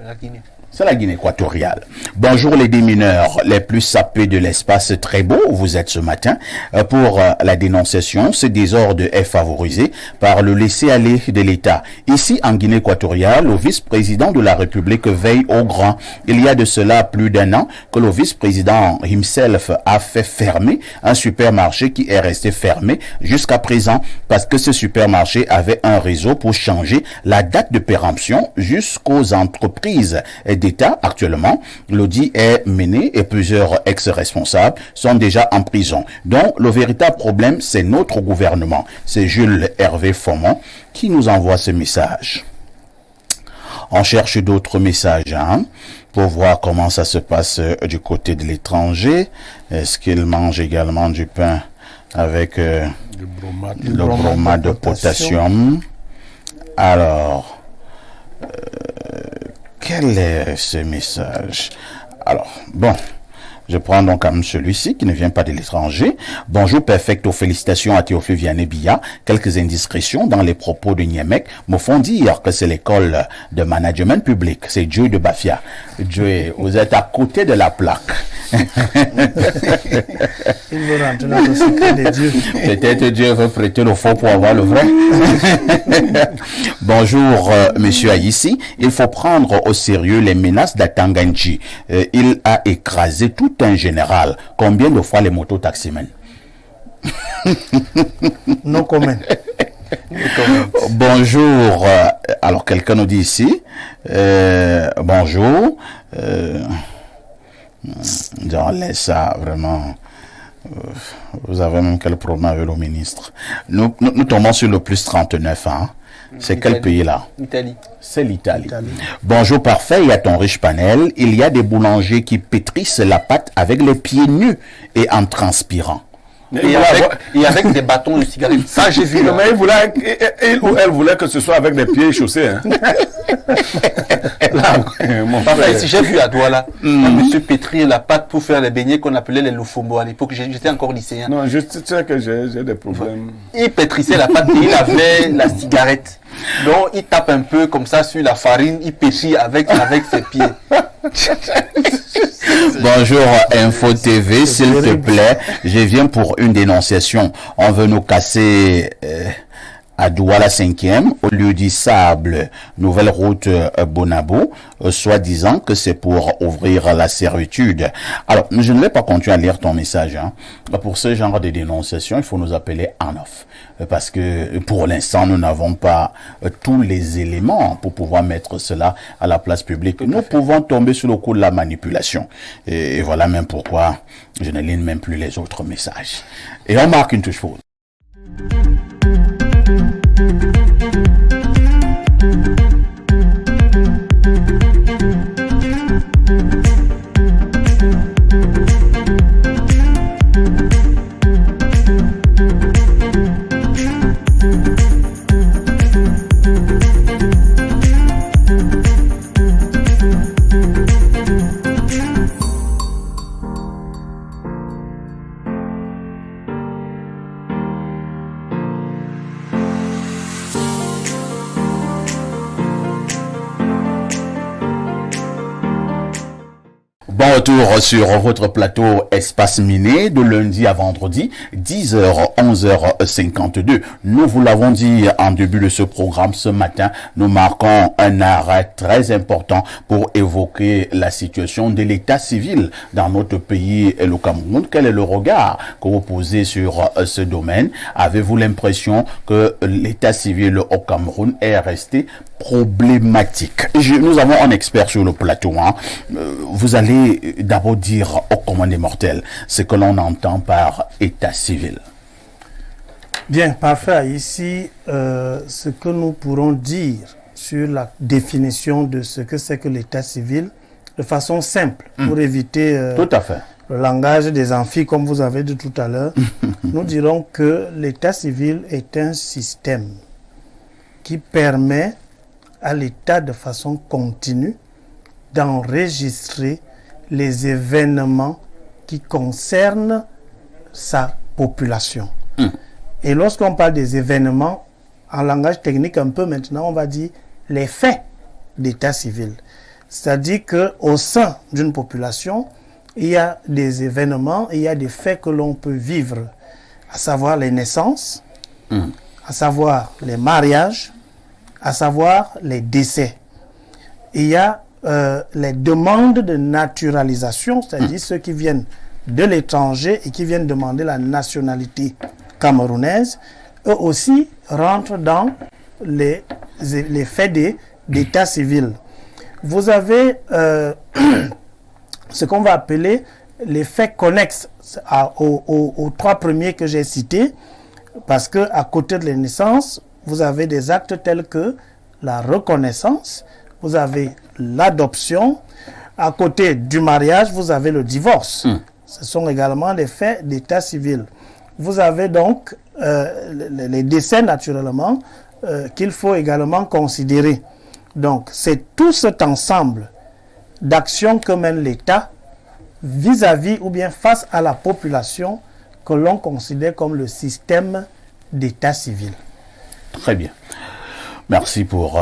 la Guinée. C'est la Guinée équatoriale. Bonjour les démineurs, les plus sapés de l'espace, très beau vous êtes ce matin. Pour la dénonciation, ce désordre est favorisé par le laisser-aller de l'État. Ici, en Guinée équatoriale, le vice-président de la République veille au grand. Il y a de cela plus d'un an que le vice-président himself a fait fermer un supermarché qui est resté fermé jusqu'à présent parce que ce supermarché avait un réseau pour changer la date de péremption jusqu'aux entreprises des d'État actuellement. L'audit est mené et plusieurs ex-responsables sont déjà en prison. Donc, le véritable problème, c'est notre gouvernement. C'est Jules Hervé Fomont qui nous envoie ce message. On cherche d'autres messages pour voir comment ça se passe du côté de l'étranger. Est-ce qu'il mange également du pain avec le bromate de potassium? Alors, quel est ce message? Alors, bon, je prends donc comme celui-ci qui ne vient pas de l'étranger. Bonjour, perfecto, félicitations à Théophile Vianney-Billa. Quelques indiscrétions dans les propos de Niémec me font dire que c'est l'école de management public. C'est Joey de Bafia. Joey, vous êtes à côté de la plaque. Il veut rentrer dans le secret de Dieu. Peut-être Dieu veut prêter le faux pour avoir le vrai. Bonjour, monsieur Aïssi. Il faut prendre au sérieux les menaces d'Atanganji. Il a écrasé tout un général. Combien de fois les mototaximens? No comment. Bonjour. Alors, quelqu'un nous dit ici. Bonjour. On laisse ça vraiment. Vous avez même quel problème avec le ministre? Nous tombons sur le plus 39. C'est quel pays là? L'Italie. C'est l'Italie. Bonjour parfait, il y a ton riche panel. Il y a des boulangers qui pétrissent la pâte avec les pieds nus et en transpirant. Et avec des bâtons de cigarette. Ça, j'ai vu. Mais il ou elle voulait que ce soit avec des pieds chaussés. Là, ici, j'ai vu à Douala un monsieur pétrir la pâte pour faire les beignets qu'on appelait les loufombo à l'époque. J'étais encore lycéen. Non, je sais que j'ai des problèmes. Il pétrissait la pâte et il avait la cigarette. Donc, il tape un peu comme ça sur la farine, il pétrit avec ses pieds. Bonjour Info TV, s'il te plaît, je viens pour une dénonciation. On veut nous casser à Douala 5e, au lieu du Sable, nouvelle route Bonabo, soi-disant que c'est pour ouvrir la servitude. Alors, je ne vais pas continuer à lire ton message. Pour ce genre de dénonciation, il faut nous appeler en off. Parce que pour l'instant, nous n'avons pas tous les éléments pour pouvoir mettre cela à la place publique. Nous pouvons tomber sur le coup de la manipulation. Et voilà même pourquoi je ne lis même plus les autres messages. Et on marque une touche pause. Bon retour sur votre plateau Espace Miné de lundi à vendredi, 10h, 11h52. Nous vous l'avons dit en début de ce programme ce matin, nous marquons un arrêt très important pour évoquer la situation de l'état civil dans notre pays et le Cameroun. Quel est le regard que vous posez sur ce domaine? Avez-vous l'impression que l'état civil au Cameroun est resté problématique? Nous avons un expert sur le plateau. Vous allez d'abord dire au commun des mortels ce que l'on entend par état civil. Bien, parfait. Ici, ce que nous pourrons dire sur la définition de ce que c'est que l'état civil, de façon simple, pour éviter tout à fait le langage des amphis, comme vous avez dit tout à l'heure, nous dirons que l'état civil est un système qui permet à l'État de façon continue d'enregistrer les événements qui concernent sa population. Et lorsqu'on parle des événements, en langage technique un peu maintenant, on va dire les faits d'état civil. C'est-à-dire qu'au sein d'une population, il y a des événements, il y a des faits que l'on peut vivre, à savoir les naissances, à savoir les mariages, à savoir les décès. Il y a les demandes de naturalisation, c'est-à-dire ceux qui viennent de l'étranger et qui viennent demander la nationalité camerounaise, eux aussi rentrent dans les faits d'état civil. vous avez ce qu'on va appeler les faits connexes aux trois premiers que j'ai cités, parce que à côté de la naissance, vous avez des actes tels que la reconnaissance, vous avez l'adoption, à côté du mariage, vous avez le divorce. Ce sont également les faits d'état civil. Vous avez donc les décès naturellement qu'il faut également considérer. Donc, c'est tout cet ensemble d'actions que mène l'État vis-à-vis ou bien face à la population que l'on considère comme le système d'état civil. Très bien. Merci pour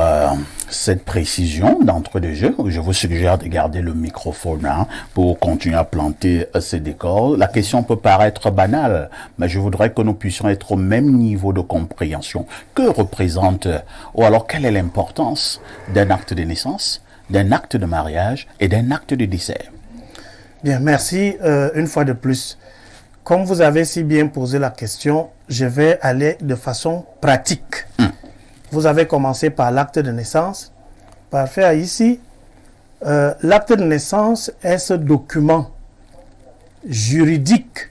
cette précision d'entrée de jeu. Je vous suggère de garder le microphone pour continuer à planter ces décors. La question peut paraître banale, mais je voudrais que nous puissions être au même niveau de compréhension. Que représente, ou alors quelle est l'importance d'un acte de naissance, d'un acte de mariage et d'un acte de décès? Bien, merci une fois de plus. Comme vous avez si bien posé la question, je vais aller de façon pratique. Vous avez commencé par l'acte de naissance. Parfait, ici, l'acte de naissance est ce document juridique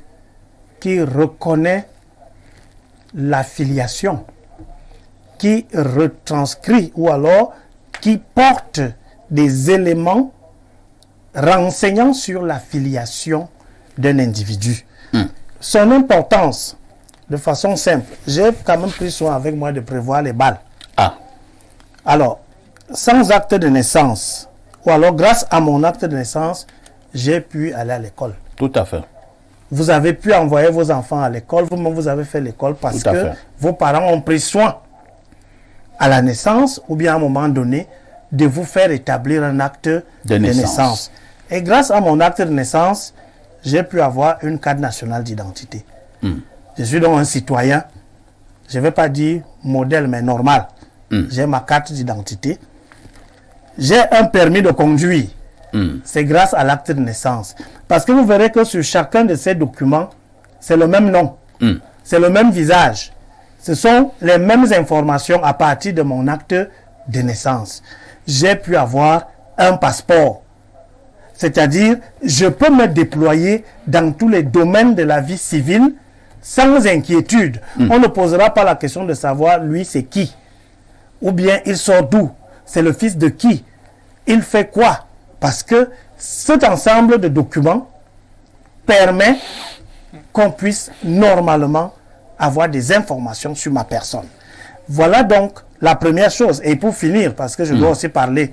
qui reconnaît la filiation, qui retranscrit ou alors qui porte des éléments renseignant sur la filiation d'un individu. Son importance, de façon simple, j'ai quand même pris soin avec moi de prévoir les balles. Alors, sans acte de naissance, ou alors grâce à mon acte de naissance, j'ai pu aller à l'école. Tout à fait. Vous avez pu envoyer vos enfants à l'école, vous-même vous avez fait l'école parce que vos parents ont pris soin à la naissance ou bien à un moment donné de vous faire établir un acte de naissance. Et grâce à mon acte de naissance, j'ai pu avoir une carte nationale d'identité. Je suis donc un citoyen, je ne vais pas dire modèle, mais normal. J'ai ma carte d'identité. J'ai un permis de conduire. C'est grâce à l'acte de naissance. Parce que vous verrez que sur chacun de ces documents, c'est le même nom. C'est le même visage. Ce sont les mêmes informations à partir de mon acte de naissance. J'ai pu avoir un passeport. C'est-à-dire, je peux me déployer dans tous les domaines de la vie civile sans inquiétude. On ne posera pas la question de savoir, lui, c'est qui? Ou bien, il sort d'où? C'est le fils de qui? Il fait quoi? Parce que cet ensemble de documents permet qu'on puisse normalement avoir des informations sur ma personne. Voilà donc la première chose. Et pour finir, parce que je dois aussi parler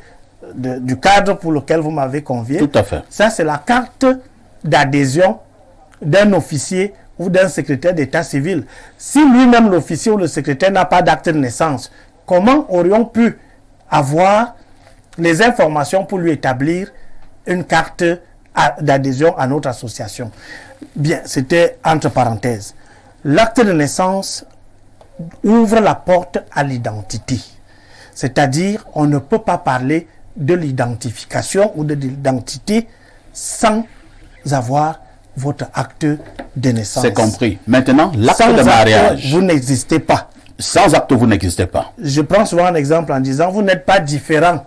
du cadre pour lequel vous m'avez convié. Tout à fait. Ça, c'est la carte d'adhésion d'un officier ou d'un secrétaire d'état civil. Si lui-même, l'officier ou le secrétaire, n'a pas d'acte de naissance, comment aurions pu avoir les informations pour lui établir une carte d'adhésion à notre association? Bien, c'était entre parenthèses. L'acte de naissance ouvre la porte à l'identité. C'est-à-dire, on ne peut pas parler de l'identification ou de l'identité sans avoir votre acte de naissance. C'est compris. Maintenant, l'acte Sans de mariage. acte, vous n'existez pas. Sans acte, vous n'existez pas. Je prends souvent un exemple en disant, vous n'êtes pas différent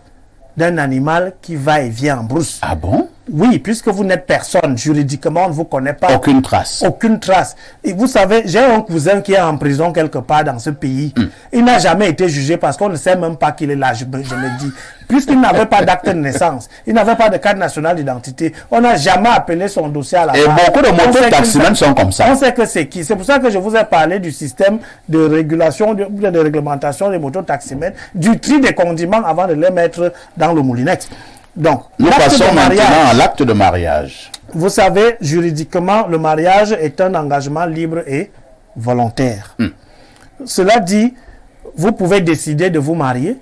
d'un animal qui va et vient en brousse. Ah bon? Oui, puisque vous n'êtes personne, juridiquement, on ne vous connaît pas. Aucune trace. Aucune trace. Et vous savez, j'ai un cousin qui est en prison quelque part dans ce pays. Il n'a jamais été jugé parce qu'on ne sait même pas qu'il est là, je me dis. Puisqu'il n'avait pas d'acte de naissance, il n'avait pas de carte nationale d'identité, on n'a jamais appelé son dossier à la Et barre. beaucoup de motos-taximens sont comme ça. On sait que c'est qui. C'est pour ça que je vous ai parlé du système de régulation, de réglementation des motos-taximens, du tri des condiments avant de les mettre dans le moulinex. Donc, Nous l'acte passons de mariage, maintenant à l'acte de mariage. vous savez, juridiquement, le mariage est un engagement libre et volontaire. Cela dit, vous pouvez décider de vous marier,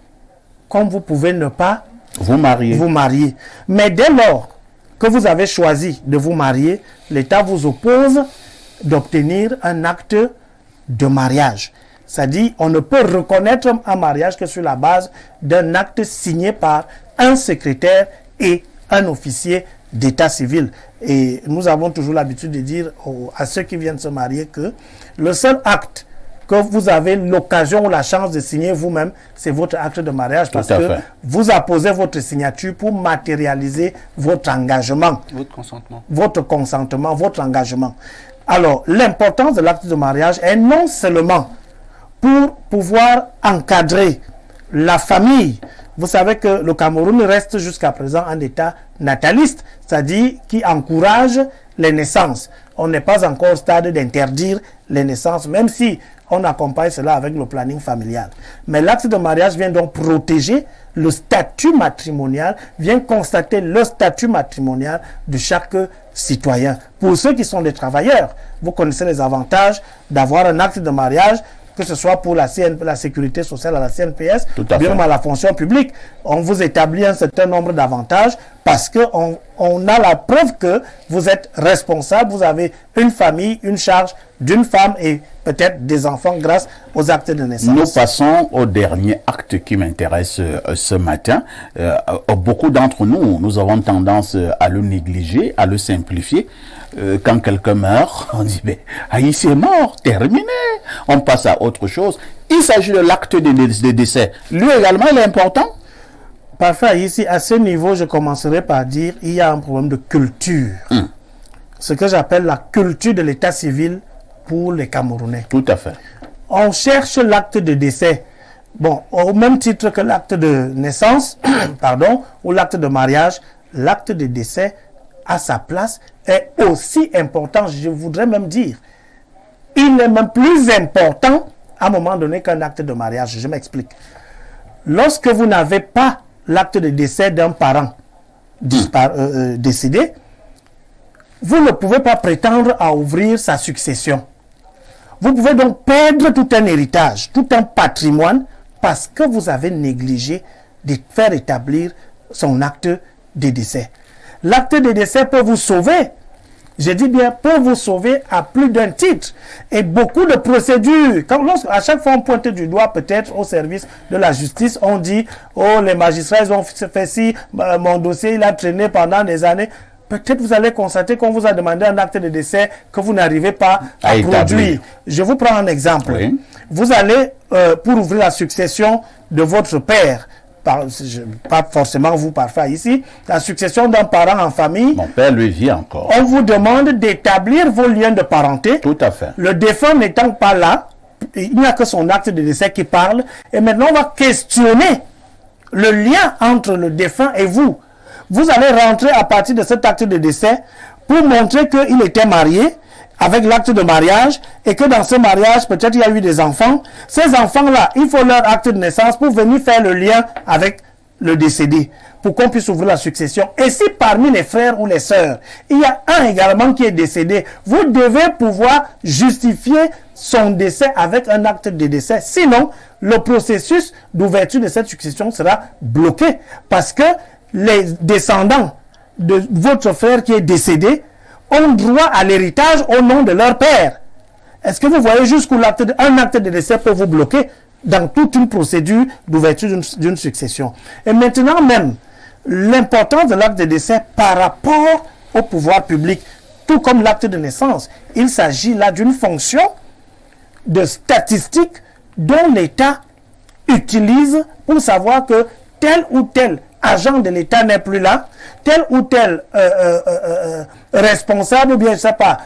comme vous pouvez ne pas Vous mariez. vous marier. Mais dès lors que vous avez choisi de vous marier, l'État vous oppose d'obtenir un acte de mariage. C'est-à-dire, on ne peut reconnaître un mariage que sur la base d'un acte signé par un secrétaire et un officier d'état civil. Et nous avons toujours l'habitude de dire à ceux qui viennent se marier que le seul acte que que vous avez l'occasion ou la chance de signer vous-même, c'est votre acte de mariage parce que fait. vous apposez votre signature pour matérialiser votre engagement. Votre consentement, votre engagement. Alors, l'importance de l'acte de mariage est non seulement pour pouvoir encadrer la famille. Vous savez que le Cameroun reste jusqu'à présent un État nataliste, c'est-à-dire qui encourage les naissances. On n'est pas encore au stade d'interdire les naissances, même si on accompagne cela avec le planning familial. Mais l'acte de mariage vient donc protéger le statut matrimonial, vient constater le statut matrimonial de chaque citoyen. Pour ceux qui sont des travailleurs, vous connaissez les avantages d'avoir un acte de mariage, que ce soit pour la sécurité sociale à la CNPS, bien à la fonction publique. On vous établit un certain nombre d'avantages parce qu'on a la preuve que vous êtes responsable, vous avez une famille, une charge d'une femme et peut-être des enfants grâce aux actes de naissance. Nous passons au dernier acte qui m'intéresse ce matin. Beaucoup d'entre nous, nous avons tendance à le négliger, à le simplifier. Quand quelqu'un meurt, on dit ici est mort, terminé. On passe à autre chose. Il s'agit de l'acte de décès. Lui également, il est important. Parfait. Ici, à ce niveau, je commencerai par dire il y a un problème de culture. Ce que j'appelle la culture de l'état civil pour les Camerounais. Tout à fait. On cherche l'acte de décès. Bon, au même titre que l'acte de naissance, pardon, ou l'acte de mariage, l'acte de décès à sa place est aussi important, je voudrais même dire. Il est même plus important à un moment donné qu'un acte de mariage. Je m'explique. Lorsque vous n'avez pas l'acte de décès d'un parent décédé, vous ne pouvez pas prétendre à ouvrir sa succession. Vous pouvez donc perdre tout un héritage, tout un patrimoine, parce que vous avez négligé de faire établir son acte de décès. L'acte de décès peut vous sauver. Je dis bien, peut vous sauver à plus d'un titre. Et beaucoup de procédures, à chaque fois on pointe du doigt peut-être au service de la justice, on dit, oh les magistrats ils ont fait ci, mon dossier il a traîné pendant des années. Peut-être vous allez constater qu'on vous a demandé un acte de décès que vous n'arrivez pas à produire. Je vous prends un exemple. Oui. Vous allez, pour ouvrir la succession de votre père, pas forcément vous parfait ici, la succession d'un parent en famille. Mon père lui vit encore. On vous demande d'établir vos liens de parenté. Tout à fait. Le défunt n'étant pas là, il n'y a que son acte de décès qui parle. Et maintenant, on va questionner le lien entre le défunt et vous. Vous allez rentrer à partir de cet acte de décès pour montrer qu'il était marié avec l'acte de mariage et que dans ce mariage, peut-être il y a eu des enfants. Ces enfants-là, il faut leur acte de naissance pour venir faire le lien avec le décédé, pour qu'on puisse ouvrir la succession. Et si parmi les frères ou les sœurs, il y a un également qui est décédé, vous devez pouvoir justifier son décès avec un acte de décès. Sinon, le processus d'ouverture de cette succession sera bloqué parce que les descendants de votre frère qui est décédé ont droit à l'héritage au nom de leur père. Est-ce que vous voyez jusqu'où un acte de décès peut vous bloquer dans toute une procédure d'ouverture d'une succession? Et maintenant même, l'importance de l'acte de décès par rapport au pouvoir public, tout comme l'acte de naissance, il s'agit là d'une fonction de statistique dont l'État utilise pour savoir que tel ou tel agent de l'État n'est plus là, tel ou tel responsable, ou bien, je ne sais pas,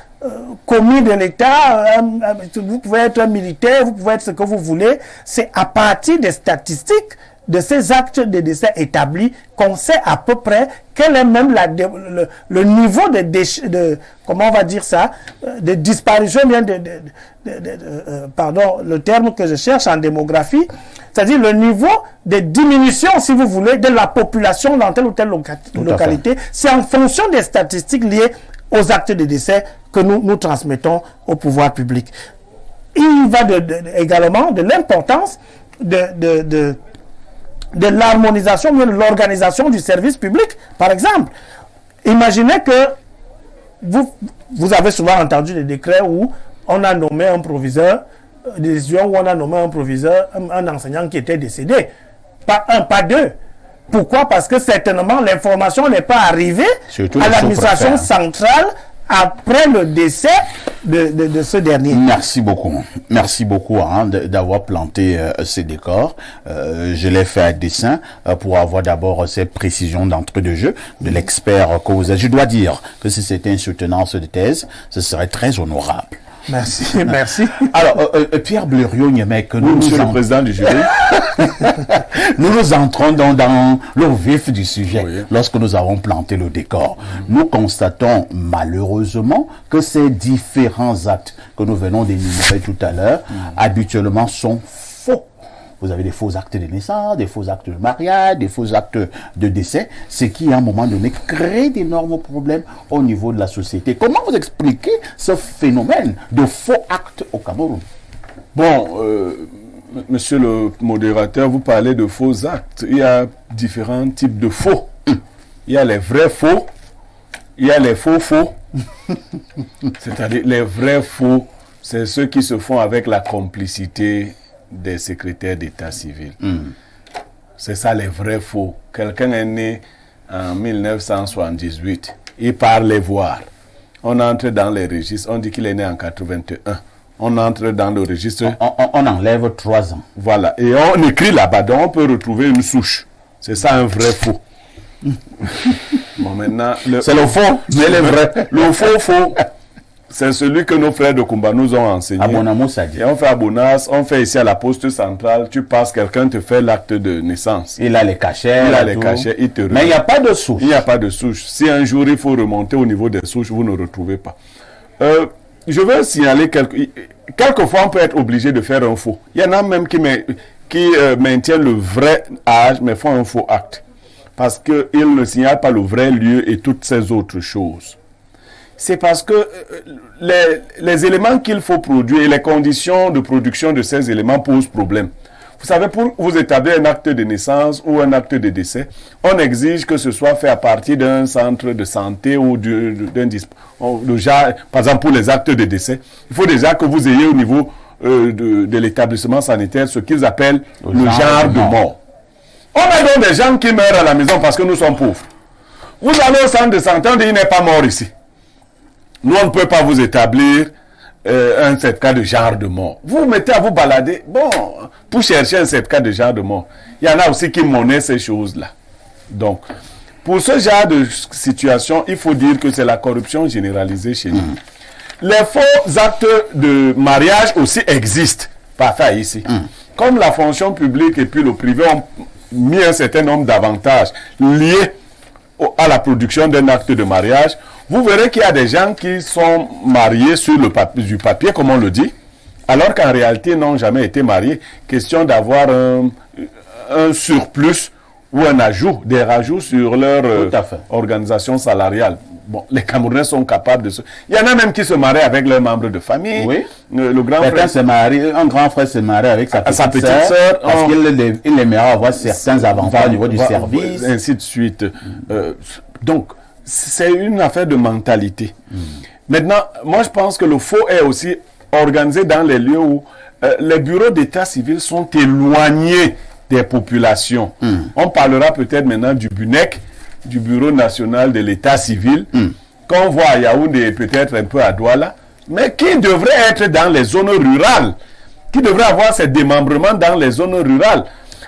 commis de l'État, vous pouvez être un militaire, vous pouvez être ce que vous voulez, c'est à partir des statistiques de ces actes de décès établis qu'on sait à peu près quel est même le niveau de comment on va dire ça, de disparition, bien pardon, le terme que je cherche en démographie, c'est-à-dire le niveau de diminution, si vous voulez, de la population dans telle ou telle localité. C'est en fonction des statistiques liées aux actes de décès que nous transmettons au pouvoir public. Il va également de l'importance de l'harmonisation, de l'organisation du service public. Par exemple, imaginez que vous avez souvent entendu des décrets où on a nommé un proviseur, des décisions où on a nommé un proviseur, un enseignant qui était décédé. Pas un, pas deux. Pourquoi? Parce que certainement l'information n'est pas arrivée à l'administration centrale après le décès de ce dernier. Merci beaucoup. Merci beaucoup d'avoir planté ces décors. Je l'ai fait à dessein pour avoir d'abord ces précisions d'entrée de jeu de l'expert que vous êtes. Je dois dire que si c'était une soutenance de thèse, ce serait très honorable. Merci, merci. Alors, Pierre Blériot-Niemek, Monsieur le président du jury. Nous entrons dans le vif du sujet. Oui. Lorsque nous avons planté le décor, nous constatons malheureusement que ces différents actes que nous venons d'énumérer tout à l'heure, habituellement sont faux. Vous avez des faux actes de naissance, des faux actes de mariage, des faux actes de décès, ce qui, à un moment donné, crée d'énormes problèmes au niveau de la société. Comment vous expliquez ce phénomène de faux actes au Cameroun? Bon, monsieur le modérateur, vous parlez de faux actes. Il y a différents types de faux. Il y a les vrais faux, il y a les faux faux. C'est-à-dire les vrais faux, c'est ceux qui se font avec la complicité des secrétaires d'état civil. C'est ça les vrais faux. Quelqu'un est né en 1978, il part les voir. On entre dans les registres, on dit qu'il est né en 81. On entre dans le registre. On enlève 3 ans. Voilà, et on écrit là-bas, donc on peut retrouver une souche. C'est ça un vrai faux. Bon, maintenant, c'est le faux, mais le vrai. Le faux faux, c'est celui que nos frères de Kumba nous ont enseigné. Abonamo, ça dit. Et on fait Abonas, on fait ici à la poste centrale, tu passes, quelqu'un te fait l'acte de naissance. Il a les cachets. Il a les cachets, il te mais il n'y a pas de souche. Il n'y a pas de souche. Si un jour il faut remonter au niveau des souches, vous ne retrouvez pas. Je veux signaler quelquefois on peut être obligé de faire un faux. Il y en a même qui maintiennent le vrai âge mais font un faux acte. Parce qu'ils ne signalent pas le vrai lieu et toutes ces autres choses. C'est parce que les éléments qu'il faut produire et les conditions de production de ces éléments posent problème. Vous savez, pour vous établir un acte de naissance ou un acte de décès, on exige que ce soit fait à partir d'un centre de santé ou par exemple pour les actes de décès, il faut déjà que vous ayez au niveau de l'établissement sanitaire ce qu'ils appellent le genre de mort. On a donc des gens qui meurent à la maison parce que nous sommes pauvres. Vous allez au centre de santé, on dit il n'est pas mort ici. Nous, on ne peut pas vous établir un certificat de genre de mort. Vous vous mettez à vous balader, pour chercher un certificat de genre de mort. Il y en a aussi qui monnaient ces choses-là. Donc, pour ce genre de situation, il faut dire que c'est la corruption généralisée chez nous. Les faux actes de mariage aussi existent, parfois ici. Comme la fonction publique et puis le privé ont mis un certain nombre d'avantages liés à la production d'un acte de mariage, vous verrez qu'il y a des gens qui sont mariés sur du papier, comme on le dit, alors qu'en réalité, ils n'ont jamais été mariés. Question d'avoir un surplus ou un ajout, des rajouts sur leur organisation salariale. Bon, les Camerounais sont capables de se... Il y en a même qui se marient avec leurs membres de famille. Oui. Le grand frère se marie, un grand frère se marie avec sa petite sœur parce qu'il aimerait avoir certains avantages au niveau du service. Ainsi de suite. Donc, c'est une affaire de mentalité. Maintenant, moi je pense que le faux est aussi organisé dans les lieux où les bureaux d'état civil sont éloignés des populations. On parlera peut-être maintenant du BUNEC, du Bureau national de l'état civil, qu'on voit à Yaoundé et peut-être un peu à Douala, mais qui devrait être dans les zones rurales, qui devrait avoir ces démembrements dans les zones rurales.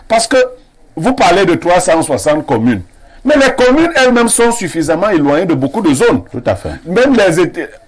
Parce que vous parlez de 360 communes, mais les communes elles-mêmes sont suffisamment éloignées de beaucoup de zones. Tout à fait. Même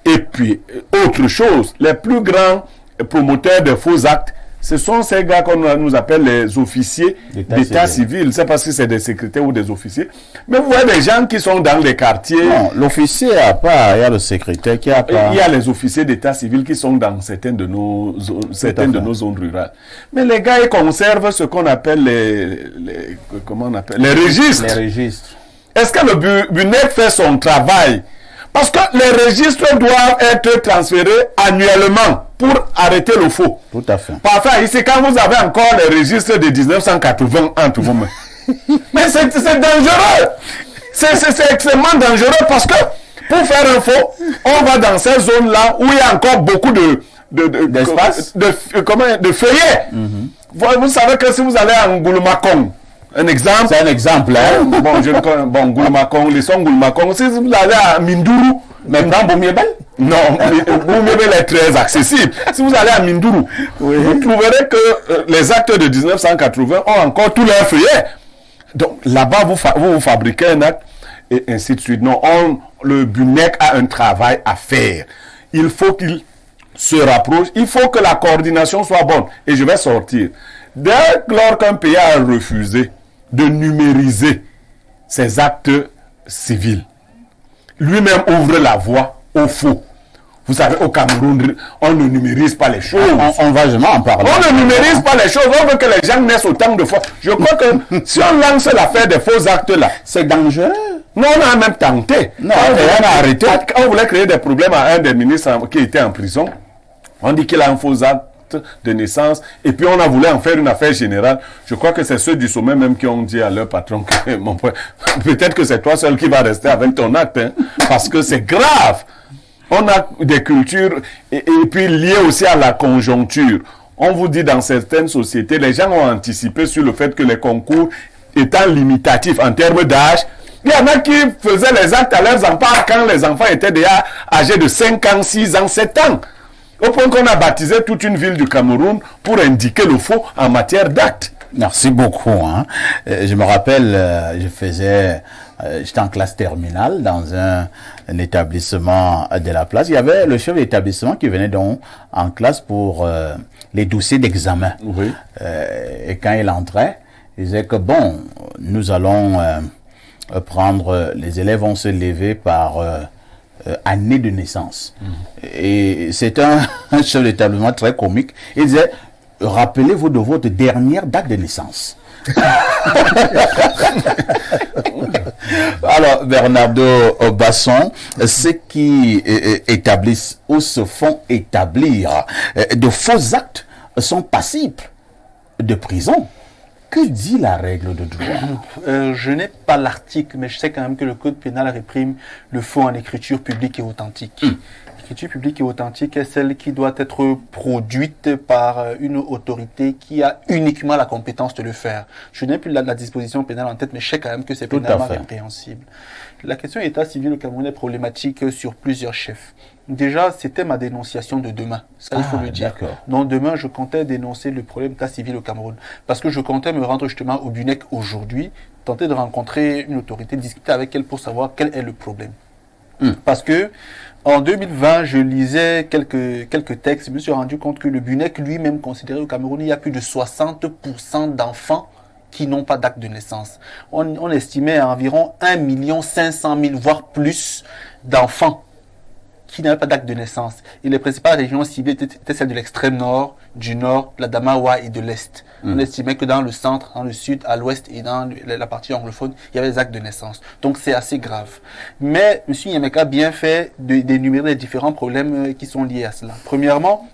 et puis, autre chose, les plus grands promoteurs de faux actes, ce sont ces gars qu'on nous appelle les officiers d'état civil. C'est parce que c'est des secrétaires ou des officiers. Mais vous voyez des gens qui sont dans les quartiers. Non, l'officier a pas, il y a le secrétaire qui a pas. Il y a les officiers d'état civil qui sont dans certaines de nos zones rurales. Mais les gars, ils conservent ce qu'on appelle les registres. Les registres. Est-ce que le BUNEC fait son travail? Parce que les registres doivent être transférés annuellement pour arrêter le faux. Tout à fait. Parfois, ici, quand vous avez encore les registres de 1980 entre vos mains. Mais c'est dangereux. C'est extrêmement dangereux parce que pour faire un faux, on va dans ces zones-là où il y a encore beaucoup d'espace, de feuillets. Vous savez que si vous allez à Ngouloumakong, un exemple. C'est un exemple, hein. Bon, je ne connais Ngouloumakong, les sons Ngouloumakong. Si vous allez à Minduru, Mais prends Boumiébel? Non, Boumiébel est très accessible. Si vous allez à Mindourou, vous trouverez que les actes de 1980 ont encore tous leurs feuillets. Donc là-bas, vous fabriquez un acte et ainsi de suite. Non, le BUNEC a un travail à faire. Il faut qu'il se rapproche. Il faut que la coordination soit bonne. Et je vais sortir. Dès lors qu'un pays a refusé de numériser ses actes civils, lui-même ouvre la voie au faux. Vous savez, au Cameroun, on ne numérise pas les choses. On va jamais en parler. On ne numérise pas les choses. On veut que les gens naissent autant de fois. Je crois que si on lance l'affaire des faux actes là, c'est dangereux. Non, on a même tenté. Non, on a arrêté. On voulait créer des problèmes à un des ministres qui était en prison. On dit qu'il a un faux acte de naissance et puis on a voulu en faire une affaire générale. Je crois que c'est ceux du sommet même qui ont dit à leur patron que mon frère, peut-être que c'est toi seul qui va rester avec ton acte, hein, parce que c'est grave. On a des cultures et puis liées aussi à la conjoncture. On vous dit dans certaines sociétés, les gens ont anticipé sur le fait que les concours étant limitatifs en termes d'âge, il y en a qui faisaient les actes à leurs enfants quand les enfants étaient déjà âgés de 5 ans, 6 ans, 7 ans. Au point qu'on a baptisé toute une ville du Cameroun pour indiquer le faux en matière d'actes. Merci beaucoup. Hein. Je me rappelle, j'étais en classe terminale dans un établissement de la place. Il y avait le chef d'établissement qui venait donc en classe pour les dossiers d'examen. Oui. Et quand il entrait, il disait que bon, nous allons prendre, les élèves vont se lever par année de naissance. Et c'est un chef d'établissement très comique. Il disait, rappelez-vous de votre dernière date de naissance. Alors, Bernardo Basson, ceux qui établissent ou se font établir de faux actes sont passibles de prison. Que dit la règle de droit? Je n'ai pas l'article, mais je sais quand même que le code pénal réprime le faux en écriture publique et authentique. L'écriture publique et authentique est celle qui doit être produite par une autorité qui a uniquement la compétence de le faire. Je n'ai plus la disposition pénale en tête, mais je sais quand même que c'est pénalement répréhensible. La question état civil au Cameroun est problématique sur plusieurs chefs. Déjà, c'était ma dénonciation de demain. Ça, il faut le dire. Donc, demain, je comptais dénoncer le problème d'état civil au Cameroun. Parce que je comptais me rendre justement au BUNEC aujourd'hui, tenter de rencontrer une autorité, discuter avec elle pour savoir quel est le problème. Parce que, en 2020, je lisais quelques textes, je me suis rendu compte que le BUNEC lui-même considérait au Cameroun, il y a plus de 60% d'enfants qui n'ont pas d'acte de naissance. On estimait à environ 1 500 000, voire plus, d'enfants qui n'avaient pas d'acte de naissance. Et les principales régions ciblées étaient celles de l'extrême nord, du nord, de la Damawa et de l'est. On estimait que dans le centre, dans le sud, à l'ouest et dans la partie anglophone, il y avait des actes de naissance. Donc c'est assez grave. Mais M. Yemeka a bien fait d'énumérer les différents problèmes qui sont liés à cela. Premièrement,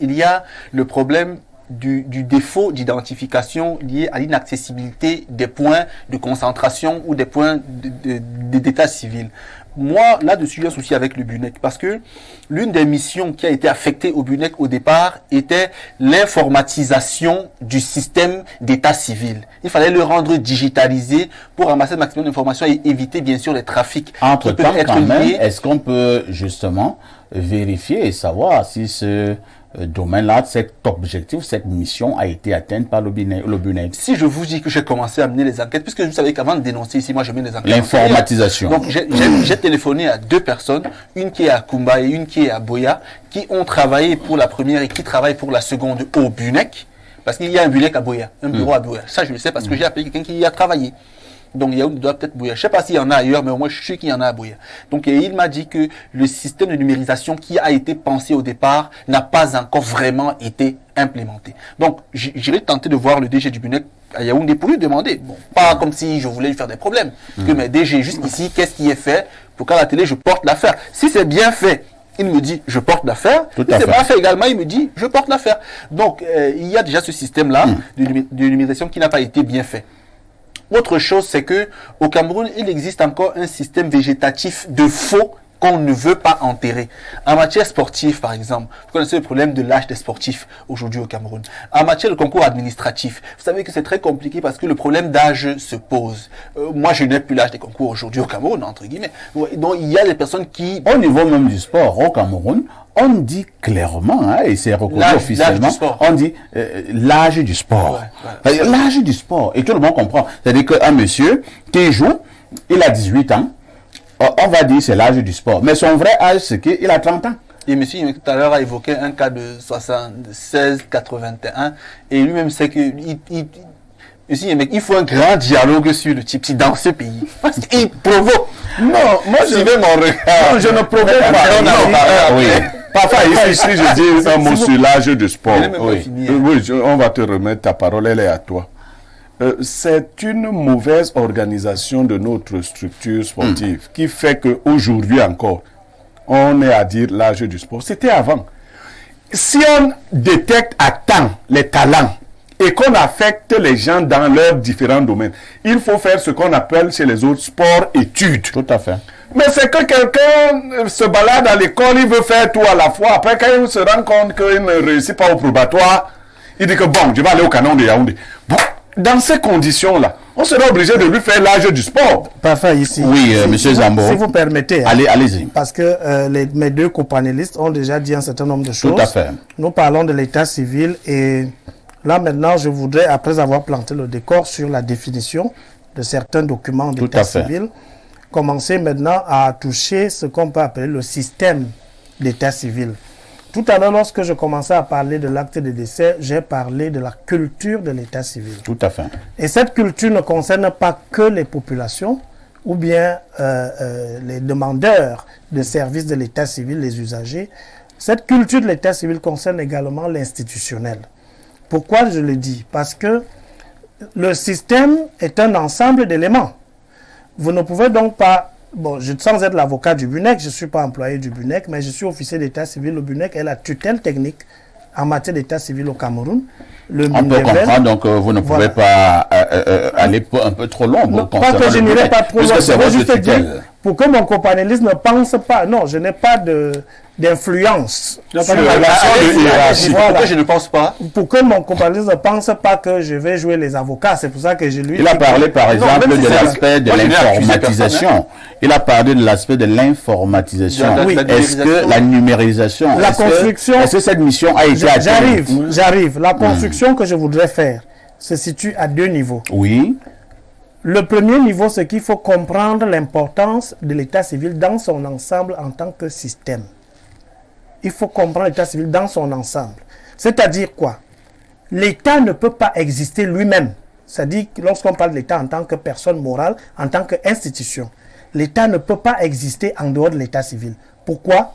il y a le problème du défaut d'identification lié à l'inaccessibilité des points de concentration ou des points d'état civil. Moi, là-dessus, j'ai un souci avec le BUNEC parce que l'une des missions qui a été affectée au BUNEC au départ était l'informatisation du système d'état civil. Il fallait le rendre digitalisé pour ramasser le maximum d'informations et éviter bien sûr les trafics. Entre-temps, quand même, est-ce qu'on peut justement vérifier et savoir si ce domaine-là, cet objectif, cette mission a été atteinte par le BUNEC? Si je vous dis que j'ai commencé à mener les enquêtes, puisque vous savez qu'avant de dénoncer ici, moi je mène les enquêtes. L'informatisation. Donc j'ai téléphoné à 2 personnes, une qui est à Kumba et une qui est à Boya, qui ont travaillé pour la première et qui travaillent pour la seconde au BUNEC, parce qu'il y a un BUNEC à Boya, un bureau à Boya. Ça je le sais parce que j'ai appelé quelqu'un qui y a travaillé. Donc Yaoundé doit peut-être Boya. Je ne sais pas s'il y en a ailleurs, mais au moins je suis qu'il y en a à Boya. Donc il m'a dit que le système de numérisation qui a été pensé au départ n'a pas encore vraiment été implémenté. Donc j'irai tenter de voir le DG du BUNEC à Yaoundé pour lui demander. Bon, pas comme si je voulais lui faire des problèmes. Que mais DG, jusqu'ici, qu'est-ce qui est fait pour qu'à la télé je porte l'affaire? Si c'est bien fait, il me dit je porte l'affaire. Si c'est mal fait également, il me dit je porte l'affaire. Donc il y a déjà ce système-là de numérisation qui n'a pas été bien fait. Autre chose, c'est que au Cameroun, il existe encore un système végétatif de faux qu'on ne veut pas enterrer. En matière sportive, par exemple, vous connaissez le problème de l'âge des sportifs aujourd'hui au Cameroun. En matière de concours administratif, vous savez que c'est très compliqué parce que le problème d'âge se pose. Moi, je n'ai plus l'âge des concours aujourd'hui au Cameroun, entre guillemets. Donc, il y a des personnes qui... Au niveau même du sport, au Cameroun, on dit clairement, hein, et c'est reconnu officiellement, on dit l'âge du sport. Ouais. L'âge du sport. Et tout le monde comprend. C'est-à-dire qu'un monsieur qui joue, il a 18 ans, on va dire c'est l'âge du sport. Mais son vrai âge, c'est qu'il a 30 ans. Et monsieur, tout à l'heure, a évoqué un cas de 76-81, et lui-même sait que... il faut un grand dialogue sur le type dans ce pays. Parce qu'il provoque. Non, moi je vais mon regard. Non, je ne provoque pas. Oui. Parfois, ici, je dis un mot sur l'âge du sport. Oui, on va te remettre ta parole, elle est à toi. C'est une mauvaise organisation de notre structure sportive qui fait qu'aujourd'hui encore, on est à dire l'âge du sport. C'était avant. Si on détecte à temps les talents et qu'on affecte les gens dans leurs différents domaines, il faut faire ce qu'on appelle chez les autres sport-études. Tout à fait. Mais c'est que quelqu'un se balade à l'école, il veut faire tout à la fois. Après, quand il se rend compte qu'il ne réussit pas au probatoire, il dit que bon, je vais aller au canon de Yaoundé. Bon, dans ces conditions-là, on sera obligé de lui faire l'âge du sport. Parfait, ici. Oui, monsieur Zambo. Si vous permettez. Allez-y. Parce que mes deux copanélistes ont déjà dit un certain nombre de choses. Tout à fait. Nous parlons de l'état civil et là maintenant, je voudrais, après avoir planté le décor sur la définition de certains documents d'état civil, commencer maintenant à toucher ce qu'on peut appeler le système d'état civil. Tout à l'heure, lorsque je commençais à parler de l'acte de décès, j'ai parlé de la culture de l'état civil. Tout à fait. Et cette culture ne concerne pas que les populations ou bien les demandeurs de services de l'état civil, les usagers. Cette culture de l'état civil concerne également l'institutionnel. Pourquoi je le dis? Parce que le système est un ensemble d'éléments. Vous ne pouvez donc pas, sans être l'avocat du BUNEC, je ne suis pas employé du BUNEC, mais je suis officier d'état civil au BUNEC et la tutelle technique en matière d'état civil au Cameroun. On peut comprendre, donc vous ne pouvez pas aller un peu trop loin. Non, pas que je n'irai pas trop loin, c'est juste dire, pour que mon copanéliste ne pense pas, non, je n'ai pas d'influence. Pourquoi je ne pense pas? Pour que mon copanéliste ne pense pas que je vais jouer les avocats, c'est pour ça que je lui... Il a parlé par exemple de l'aspect de l'informatisation. Il a parlé de l'aspect de l'informatisation. Oui. Est-ce que la numérisation, la construction... Est-ce que cette mission a été atteinte? J'arrive. La construction que je voudrais faire se situe à deux niveaux. Oui. Le premier niveau, c'est qu'il faut comprendre l'importance de l'état civil dans son ensemble en tant que système. Il faut comprendre l'état civil dans son ensemble. C'est-à-dire quoi? L'état ne peut pas exister lui-même. C'est-à-dire que lorsqu'on parle de l'état en tant que personne morale, en tant qu'institution, l'état ne peut pas exister en dehors de l'état civil. Pourquoi?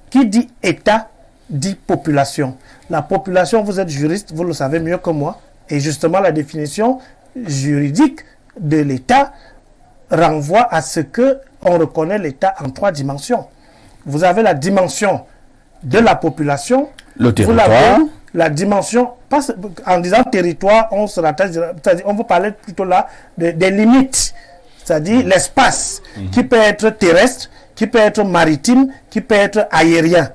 Qui dit état dit population. La population, vous êtes juriste, vous le savez mieux que moi, et justement la définition juridique de l'État renvoie à ce que on reconnaît l'État en trois dimensions. Vous avez la dimension de la population, le territoire, vous l'avez, la dimension, en disant territoire, on se rattache, c'est-à-dire on va parler plutôt là des limites, c'est-à-dire l'espace qui peut être terrestre, qui peut être maritime, qui peut être aérien.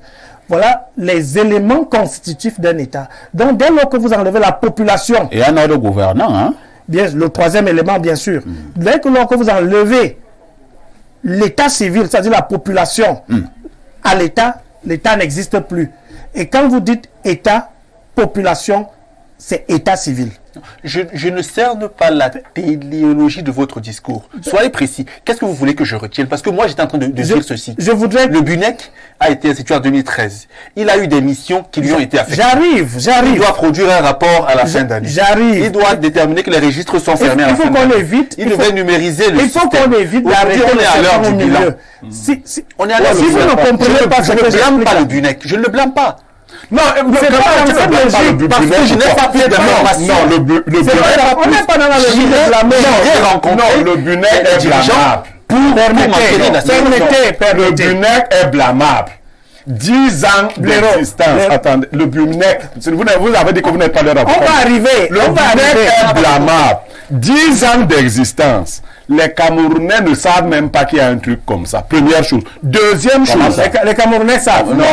Voilà les éléments constitutifs d'un État. Donc, dès lors que vous enlevez la population... Et un ordre gouvernant, hein? Bien, le troisième élément, bien sûr. Dès lors que vous enlevez l'état civil, c'est-à-dire la population, à l'État, l'État n'existe plus. Et quand vous dites État, population, c'est État civil. Je ne cerne pas la téléologie de votre discours. Soyez précis. Qu'est-ce que vous voulez que je retienne? Parce que moi, j'étais en train de dire ceci. Je voudrais... Le BUNEC a été institué en 2013. Il a eu des missions qui lui ont été affectées. J'arrive. Il doit produire un rapport à la fin d'année. Il doit déterminer que les registres sont fermés à la fin d'année. Il devait numériser le système. Il faut qu'on évite d'arrêter on est à l'heure du bilan. On est à l'heure du bilan. Si vous ne comprenez pas ce que je ne blâme pas le BUNEC. Je ne le blâme pas. Non, c'est pas dans cette logique, parce que je n'ai pas pris d'informations. Non, le BUNEC, on n'est pas dans la logique de blâmer. Non, le BUNEC est blâmable. Le BUNEC est blâmable. 10 ans d'existence. Attendez, le BUNEC, vous avez dit que vous n'êtes pas le rapport. On va arriver. Le BUNEC est blâmable. 10 ans d'existence. les Camerounais ne savent même pas qu'il y a un truc comme ça. Première chose. Deuxième chose. Les Camerounais savent. Non,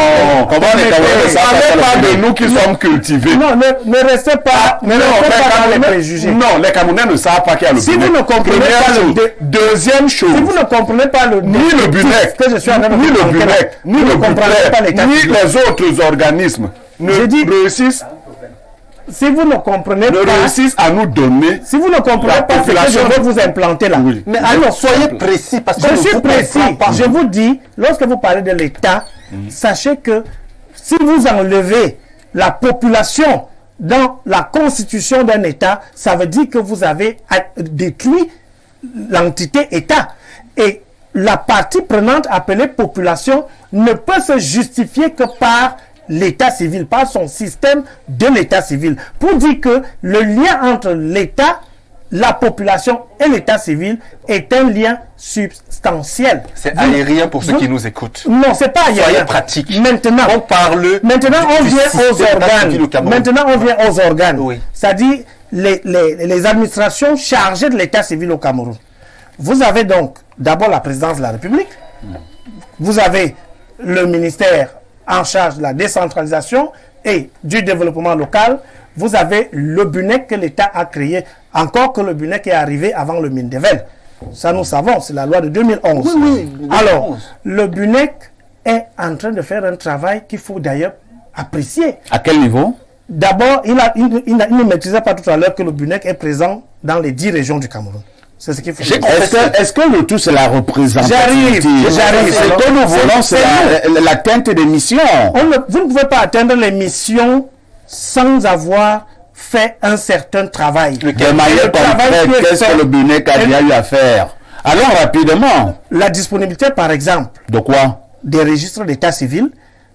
comment les Camerounais ne savent pas de nous qui sommes cultivés. Non, ne restez pas, dans les préjugés. Non, les Camerounais ne savent pas qu'il y a le Si Bunec. vous ne comprenez pas Deuxième chose. Si vous ne comprenez pas ni le Bunec, que je suis en train de ni le vous Bunec, ni le l'État ni civil. les autres organismes ne réussissent Si vous ne comprenez pas, réussissent à nous donner. si vous ne comprenez La pas ce que je population. veux vous implanter là. Oui. Mais alors, soyez précis, parce que Je suis précis. Je vous dis, lorsque vous parlez de l'État, sachez que si vous enlevez la population dans la constitution d'un État, ça veut dire que vous avez détruit l'entité État. Et la partie prenante appelée population ne peut se justifier que par l'état civil, par son système de l'état civil. Pour dire que le lien entre l'État, la population et l'état civil est un lien substantiel. C'est aérien pour ceux qui nous écoutent. Non, c'est pas aérien. Soyez pratique. Maintenant, On parle. maintenant on vient aux organes. Maintenant, on vient aux organes. Oui. C'est-à-dire les administrations chargées de l'état civil au Cameroun. Vous avez donc d'abord la présidence de la République. Vous avez le ministère en charge de la décentralisation et du développement local. Vous avez le Bunec que l'État a créé, encore que le Bunec est arrivé avant le Mindevel. Ça, nous savons, c'est la loi de 2011. Oui, Alors, le Bunec est en train de faire un travail qu'il faut d'ailleurs apprécier. À quel niveau? D'abord, il ne maîtrisait pas tout à l'heure que le Bunec est présent dans les 10 régions du Cameroun. C'est ce qu'il faut dire. Est-ce que le tout, c'est la représentation? J'arrive. Ce que nous voulons, c'est l'atteinte des missions. Vous ne pouvez pas atteindre les missions sans avoir fait un certain travail. De manière concrète, qu'est-ce que le Bunec a déjà eu à faire? Allons rapidement. La disponibilité, par exemple, De quoi? des registres d'état civil,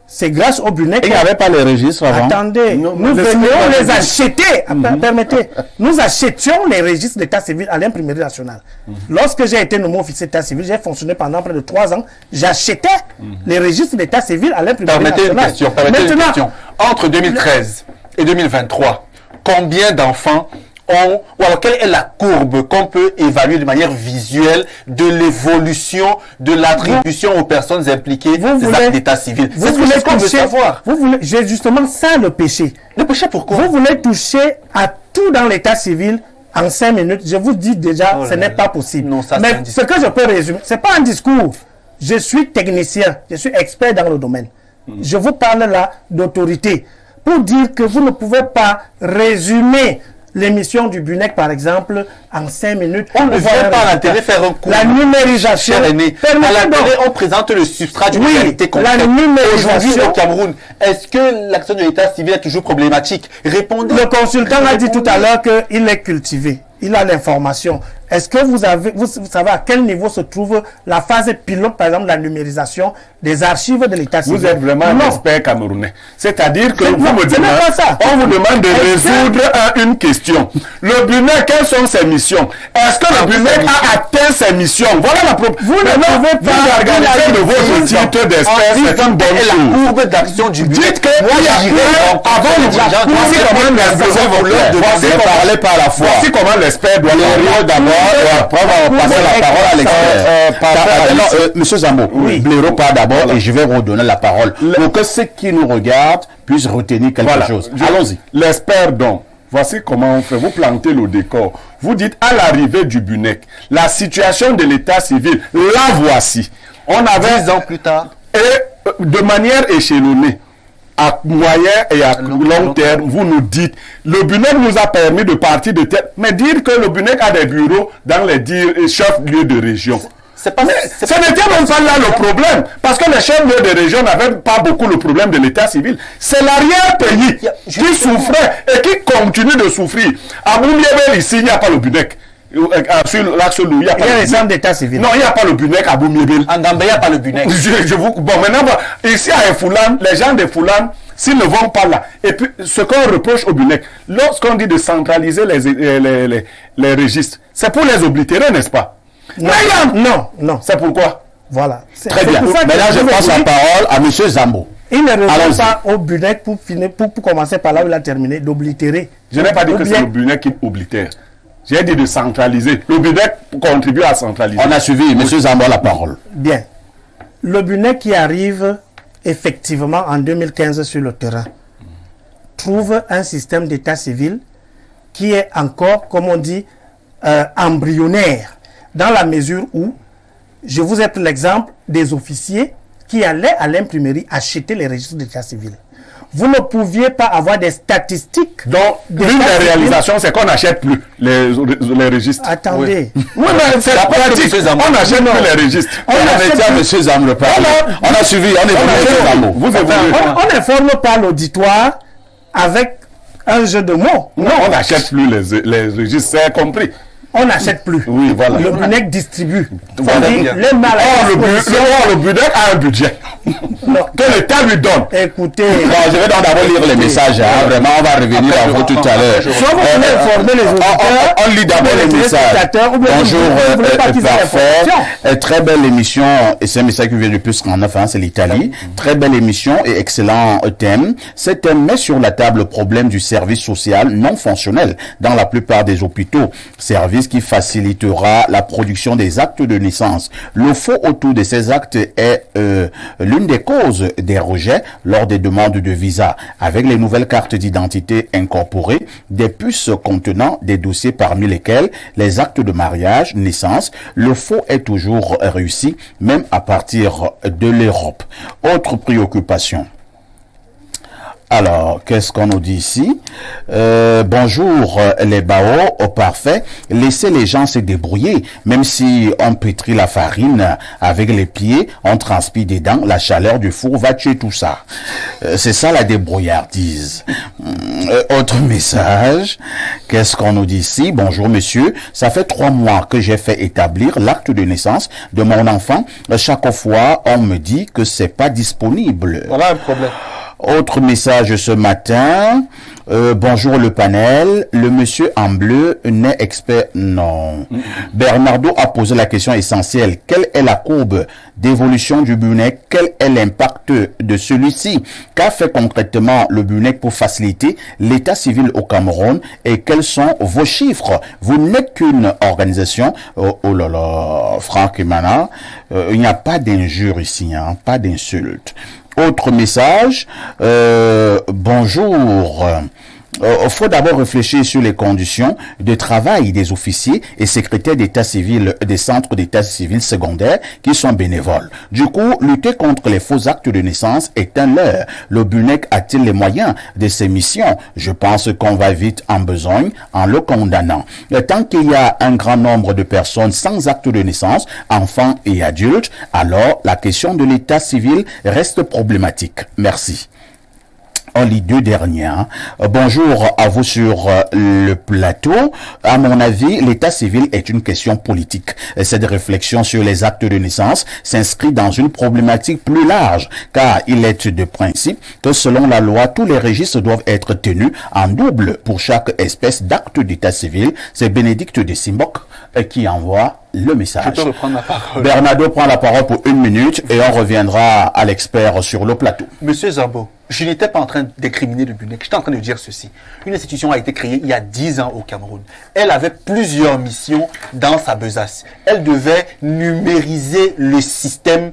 c'est grâce au Bunec. Il n'y avait pas les registres avant. Attendez, nous venions les acheter. Permettez, nous achetions les registres d'état civil à l'imprimerie nationale. Lorsque j'ai été nommé officier d'état civil, j'ai fonctionné pendant près de 3 ans. J'achetais les registres d'état civil à l'imprimerie nationale. Permettez une question. Entre 2013 et 2023, combien d'enfants ont, ou alors quelle est la courbe qu'on peut évaluer de manière visuelle de l'évolution de l'attribution aux personnes impliquées des actes d'état civil? Vous C'est voulez ce qu'on veut savoir. j'ai justement ça le péché. Le péché pourquoi? Vous voulez toucher à tout dans l'état civil en 5 minutes. Je vous dis déjà, ce n'est pas possible. Non, ça, mais ce que je peux résumer, c'est pas un discours. Je suis technicien, je suis expert dans le domaine. Je vous parle là d'autorité pour dire que vous ne pouvez pas résumer l'émission du Bunec, par exemple, en 5 minutes. On ne vient pas à la télé faire un cours. La numérisation. À la télé, on présente le substrat d'une réalité concrète. Aujourd'hui, au Cameroun, est-ce que l'action de l'état civil est toujours problématique? Répondez. Le consultant a dit tout à l'heure qu'il est cultivé. Il a l'information. Est-ce que vous savez à quel niveau se trouve la phase pilote, par exemple, de la numérisation des archives de l'état civil? Vous êtes vraiment un expert camerounais. C'est-à-dire que on vous demande de résoudre une question. Le Bunec, quelles sont ses missions? Est-ce que le Bunec a atteint ses missions? Voilà la proposition. Vous ne pouvez pas organiser de votre titre d'expert, c'est une bonne chose. La courbe d'action du Bunec. Dites que avant le dirigeant, voici comment voici comment l'expert doit parler d'abord. Après, on va passer la parole à l'expert. Monsieur Zambo, Blaireau part d'abord et je vais redonner la parole pour que ceux qui nous regardent puissent retenir quelque chose. Allons-y. L'expert donc, voici comment on fait. Vous plantez le décor. Vous dites à l'arrivée du Bunec, la situation de l'état civil, la voici. On avait 10 ans plus tard. Et de manière échelonnée, à moyen et à long terme, vous nous dites, le Bunec nous a permis de partir de tête, mais dire que le Bunec a des bureaux dans les 10 chefs-lieux de région. Ce n'était même pas là le problème, parce que les chefs-lieux de région n'avaient pas beaucoup le problème de l'état civil. C'est l'arrière-pays qui souffrait et qui continue de souffrir. À Boumiébel, ici, il n'y a pas le Bunec. Sur l'axe Lou, il y a pas les centres d'état civil. Non, il n'y a pas le Bunec à Boumiébel. En Dambé, il n'y a pas le Bunec. Bon, maintenant, ici à Foulan, les gens de Foulan, s'ils ne vont pas là. Et puis, ce qu'on reproche au Bunec, lorsqu'on dit de centraliser les registres, c'est pour les oblitérer, n'est-ce pas? Non. C'est pourquoi? Voilà. Très bien. Maintenant, je passe la parole à M. Zambo. Il ne revient pas au Bunec pour commencer par là où il a terminé, d'oblitérer. Je n'ai pas dit que c'est le Bunec qui oblitère. J'ai dit de centraliser. Le BUNEC contribue à centraliser. On a suivi. Monsieur Zambo, la parole. Bien. Le BUNEC qui arrive effectivement en 2015 sur le terrain trouve un système d'état civil qui est encore, comme on dit, embryonnaire, dans la mesure où, je vous ai pris l'exemple des officiers qui allaient à l'imprimerie acheter les registres d'état civil. Vous ne pouviez pas avoir des statistiques. Donc, l'une des réalisations, c'est qu'on n'achète plus les registres. Attendez. Oui, mais c'est la pratique. On n'achète plus les registres. Monsieur Zambo, on a suivi. On On n'informe pas l'auditoire avec un jeu de mots. Non, on n'achète plus les registres, c'est compris. On n'achète plus. Oui, voilà. Le BUNEC distribue. Voilà. Le BUNEC a un budget que l'État lui donne. Écoutez. Bon, je vais donc d'abord lire les messages. Hein. Vraiment, on va revenir à vous tout à l'heure. Soit vous voulez informer les auditeurs. On lit d'abord les messages. Bonjour, parfait. Très belle émission. Et c'est un message qui vient du plus 39, hein, c'est l'Italie. Très belle émission et excellent thème. Ce thème met sur la table le problème du service social non fonctionnel dans la plupart des hôpitaux. Service qui facilitera la production des actes de naissance. Le faux autour de ces actes est l'une des causes des rejets lors des demandes de visa. Avec les nouvelles cartes d'identité incorporées, des puces contenant des dossiers parmi lesquels les actes de mariage, naissance, le faux est toujours réussi, même à partir de l'Europe. Autre préoccupation. Alors, qu'est-ce qu'on nous dit ici? Bonjour les Bao, au parfait. Laissez les gens se débrouiller. Même si on pétrit la farine avec les pieds, on transpire des dents, la chaleur du four va tuer tout ça. C'est ça la débrouillardise. Autre message. Qu'est-ce qu'on nous dit ici? Bonjour monsieur. Ça fait 3 mois que j'ai fait établir l'acte de naissance de mon enfant. Chaque fois, on me dit que c'est pas disponible. Voilà un problème. Autre message ce matin. Bonjour le panel. Le monsieur en bleu n'est expert. Non. Bernardo a posé la question essentielle. Quelle est la courbe d'évolution du BUNEC? Quel est l'impact de celui-ci? Qu'a fait concrètement le BUNEC pour faciliter l'état civil au Cameroun? Et quels sont vos chiffres? Vous n'êtes qu'une organisation. Oh là là, Franck Emana. Il n'y a pas d'injure ici, hein, pas d'insulte. Autre message, bonjour. Faut d'abord réfléchir sur les conditions de travail des officiers et secrétaires d'état civil des centres d'état civil secondaires qui sont bénévoles. Du coup, lutter contre les faux actes de naissance est un leurre. Le BUNEC a-t-il les moyens de ses missions? Je pense qu'on va vite en besogne en le condamnant. Tant qu'il y a un grand nombre de personnes sans acte de naissance, enfants et adultes, alors la question de l'état civil reste problématique. Merci. On lit 2 dernières. Bonjour à vous sur le plateau. À mon avis, l'état civil est une question politique. Cette réflexion sur les actes de naissance s'inscrit dans une problématique plus large, car il est de principe que selon la loi, tous les registres doivent être tenus en double pour chaque espèce d'acte d'état civil. C'est Bénédicte de Simbok qui envoie le message. Je peux reprendre la parole. Bernardo prend la parole pour 1 minute et on reviendra à l'expert sur le plateau. Monsieur Zambo, je n'étais pas en train d'incriminer le BUNEC. J'étais en train de dire ceci. Une institution a été créée il y a 10 ans au Cameroun. Elle avait plusieurs missions dans sa besace. Elle devait numériser le système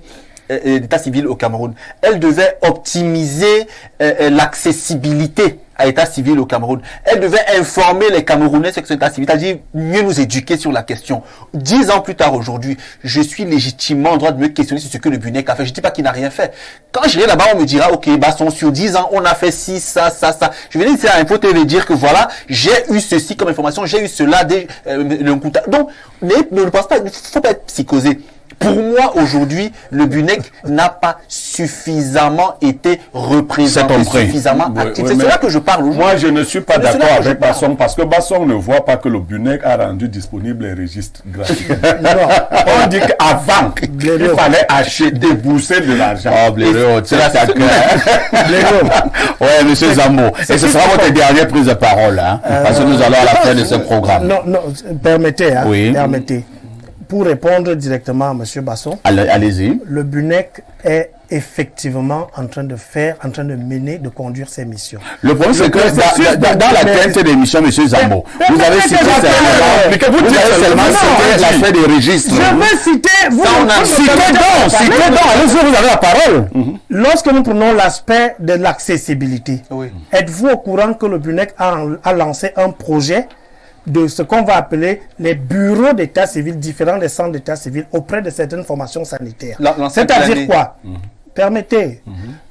d'état civil au Cameroun. Elle devait optimiser l'accessibilité à l'état civil au Cameroun. Elle devait informer les Camerounais sur cet état civil, c'est-à-dire mieux nous éduquer sur la question. 10 ans plus tard aujourd'hui, je suis légitimement en droit de me questionner sur ce que le BUNEC a fait. Je ne dis pas qu'il n'a rien fait. Quand j'irai là-bas, on me dira, ok, Basson, sur 10 ans, on a fait ci, ça. Je vais dire à Info TV dire que voilà, j'ai eu ceci comme information, j'ai eu cela, donc ne pense pas, il ne faut pas être psychosé. Pour moi, aujourd'hui, le BUNEC n'a pas suffisamment été représenté, suffisamment actif. C'est cela que je parle aujourd'hui. Moi, je ne suis pas d'accord avec Basson parce que Basson ne voit pas que le BUNEC a rendu disponible les registres gratuitement. On dit qu'avant, il fallait acheter, débourser de l'argent. Oh, Blaireau, c'est la ouais, monsieur Zambo. Et ce sera votre dernière prise de parole, hein, parce que nous allons à la fin de ce programme. Non, permettez, hein, oui. Permettez. pour répondre directement à M. Basson, Allez-y. le BUNEC est effectivement en train de mener, de conduire ses missions. Le problème, c'est que dans la tête de l'émission, M. Zambo, vous avez cité seulement l'aspect des registres. Je vais citer, citez donc, allez-y, vous avez la parole. Lorsque nous prenons l'aspect de l'accessibilité, êtes-vous au courant que le BUNEC a lancé un projet de ce qu'on va appeler les bureaux d'état civil différents des centres d'état civil auprès de certaines formations sanitaires? C'est-à-dire quoi? Permettez.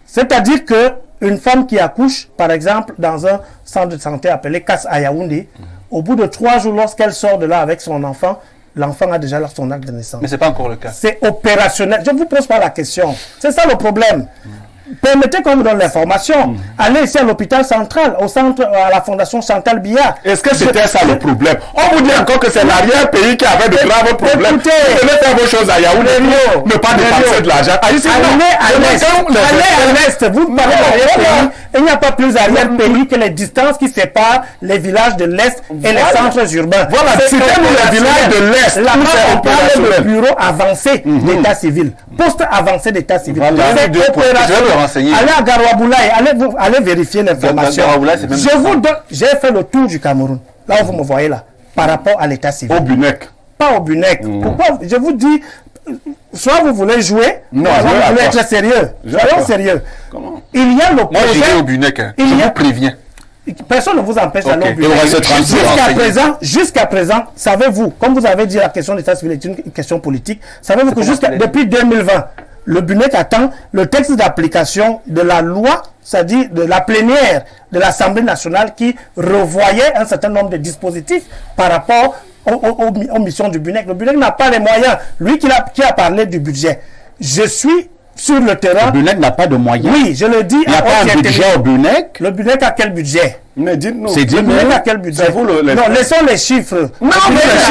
C'est-à-dire que une femme qui accouche, par exemple, dans un centre de santé appelé Casse à Yaoundé, au bout de 3 jours, lorsqu'elle sort de là avec son enfant, l'enfant a déjà son acte de naissance. Mais ce n'est pas encore le cas. C'est opérationnel. Je ne vous pose pas la question. C'est ça le problème. Permettez qu'on me donne l'information. Allez ici à l'hôpital central, au centre, à la fondation Chantal Biya. Est-ce que c'était ça le problème? On vous dit encore que c'est l'arrière-pays qui avait de graves problèmes. Écoutez, vous devez faire vos choses à Yaoundé, ne pas dépenser de l'argent. Allez à l'est. Vous parlez d'arrière-pays. Il n'y a pas plus arrière-pays que les distances qui séparent les villages de l'est et les centres urbains. Voilà, citez-nous les villages de l'est. Là-bas, on parle de bureau avancé d'état civil. Poste avancé d'état civil. C'est opérationnel. Allez à Garouaboulaye, allez vérifier l'information. Je vous donne, j'ai fait le tour du Cameroun, là où vous me voyez là, par rapport à l'état civil. Au BUNEC. Pas au BUNEC. Pourquoi? Je vous dis, soit vous voulez jouer, non, soit vous voulez être sérieux. Soyons sérieux. Comment? Il y a le projet. Moi, j'irai au BUNEC, je vous préviens. Personne ne vous empêche d'aller au BUNEC. Jusqu'à présent, savez-vous, comme vous avez dit, la question d'état civil est une question politique, savez-vous que depuis 2020, le BUNEC attend le texte d'application de la loi, c'est-à-dire de la plénière de l'Assemblée nationale qui revoyait un certain nombre de dispositifs par rapport aux missions du BUNEC. Le BUNEC n'a pas les moyens. Lui qui a parlé du budget. Je suis sur le terrain. Le BUNEC n'a pas de moyens. Oui, je le dis. Il n'y a pas un budget au BUNEC. Le BUNEC a quel budget? Mais dites-nous. Le BUNEC a quel budget? Non, laissons les chiffres. Non,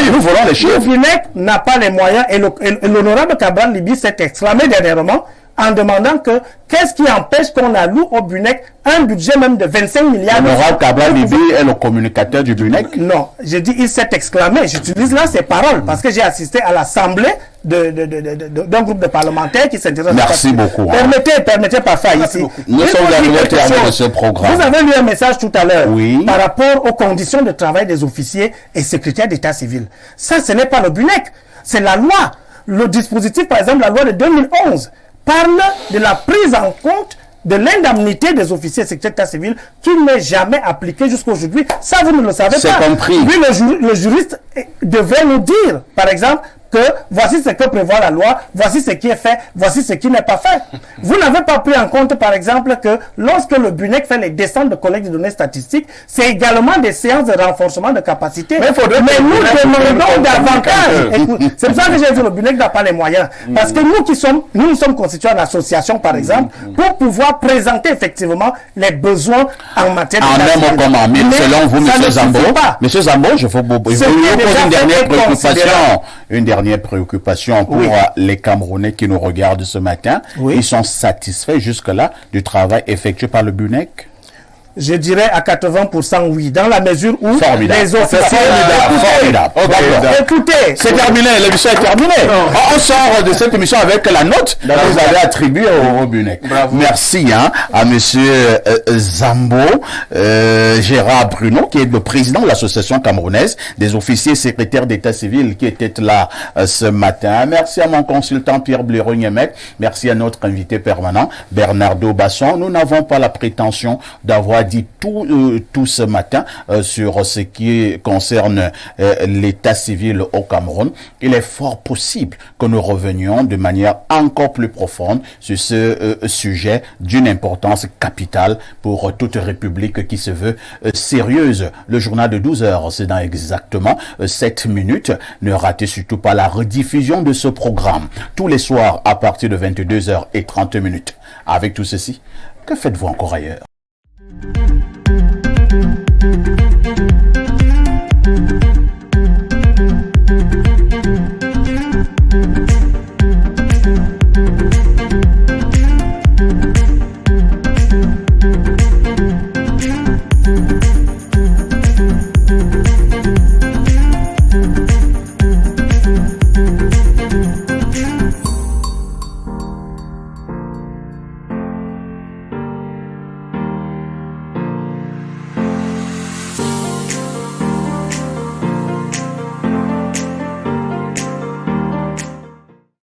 nous voulons les chiffres. Le BUNEC n'a pas les moyens et l'honorable Cabral Libi s'est exclamé dernièrement en demandant qu'est-ce qui empêche qu'on alloue au BUNEC un budget même de 25 milliards. L'honorable Cabral Libi est le communicateur du BUNEC. Non, je dis il s'est exclamé. J'utilise là ces paroles parce que j'ai assisté à l'assemblée d'un groupe de parlementaires qui s'intéresse. Merci beaucoup. Permettez parfois ici. Nous sommes arrivés au terme de ce programme. Vous avez lu un message tout à l'heure par rapport aux conditions de travail des officiers et secrétaires d'état civil. Ça, ce n'est pas le BUNEC, c'est la loi. Le dispositif, par exemple, la loi de 2011, parle de la prise en compte de l'indemnité des officiers et secrétaires d'état civil qui n'est jamais appliquée jusqu'à aujourd'hui. Ça, vous ne le savez pas. C'est compris. Oui, le juriste devrait nous dire, par exemple, que voici ce que prévoit la loi, voici ce qui est fait, voici ce qui n'est pas fait. Vous n'avez pas pris en compte, par exemple, que lorsque le BUNEC fait les descentes de collecte de données statistiques, c'est également des séances de renforcement de capacité. Mais nous demandons davantage. C'est pour ça que j'ai dit le BUNEC n'a pas les moyens. Parce que nous sommes constitués en association, par exemple, pour pouvoir présenter effectivement les besoins en matière de... En un mot comme en mille, selon vous, M. Zambo. M. Zambo, je vous pose une dernière préoccupation. Une dernière préoccupation pour les Camerounais qui nous regardent ce matin. Ils sont satisfaits jusque-là du travail effectué par le BUNEC? Je dirais à 80% oui, dans la mesure où les officiers... Écoutez, c'est terminé, l'émission est terminée. On sort de cette émission avec la note que vous avez attribuée au BUNEC. Merci à monsieur Zambo, Gérard Bruno, qui est le président de l'association camerounaise des officiers secrétaires d'état civil qui était là ce matin. Merci à mon consultant Pierre Blaireau-Niemek. Merci à notre invité permanent Bernardo Basson. Nous n'avons pas la prétention d'avoir dit tout ce matin sur ce qui concerne l'état civil au Cameroun. Il est fort possible que nous revenions de manière encore plus profonde sur ce sujet d'une importance capitale pour toute république qui se veut sérieuse. Le journal de 12 heures, c'est dans exactement 7 minutes. Ne ratez surtout pas la rediffusion de ce programme tous les soirs à partir de 22h30. Avec tout ceci, que faites-vous encore ailleurs?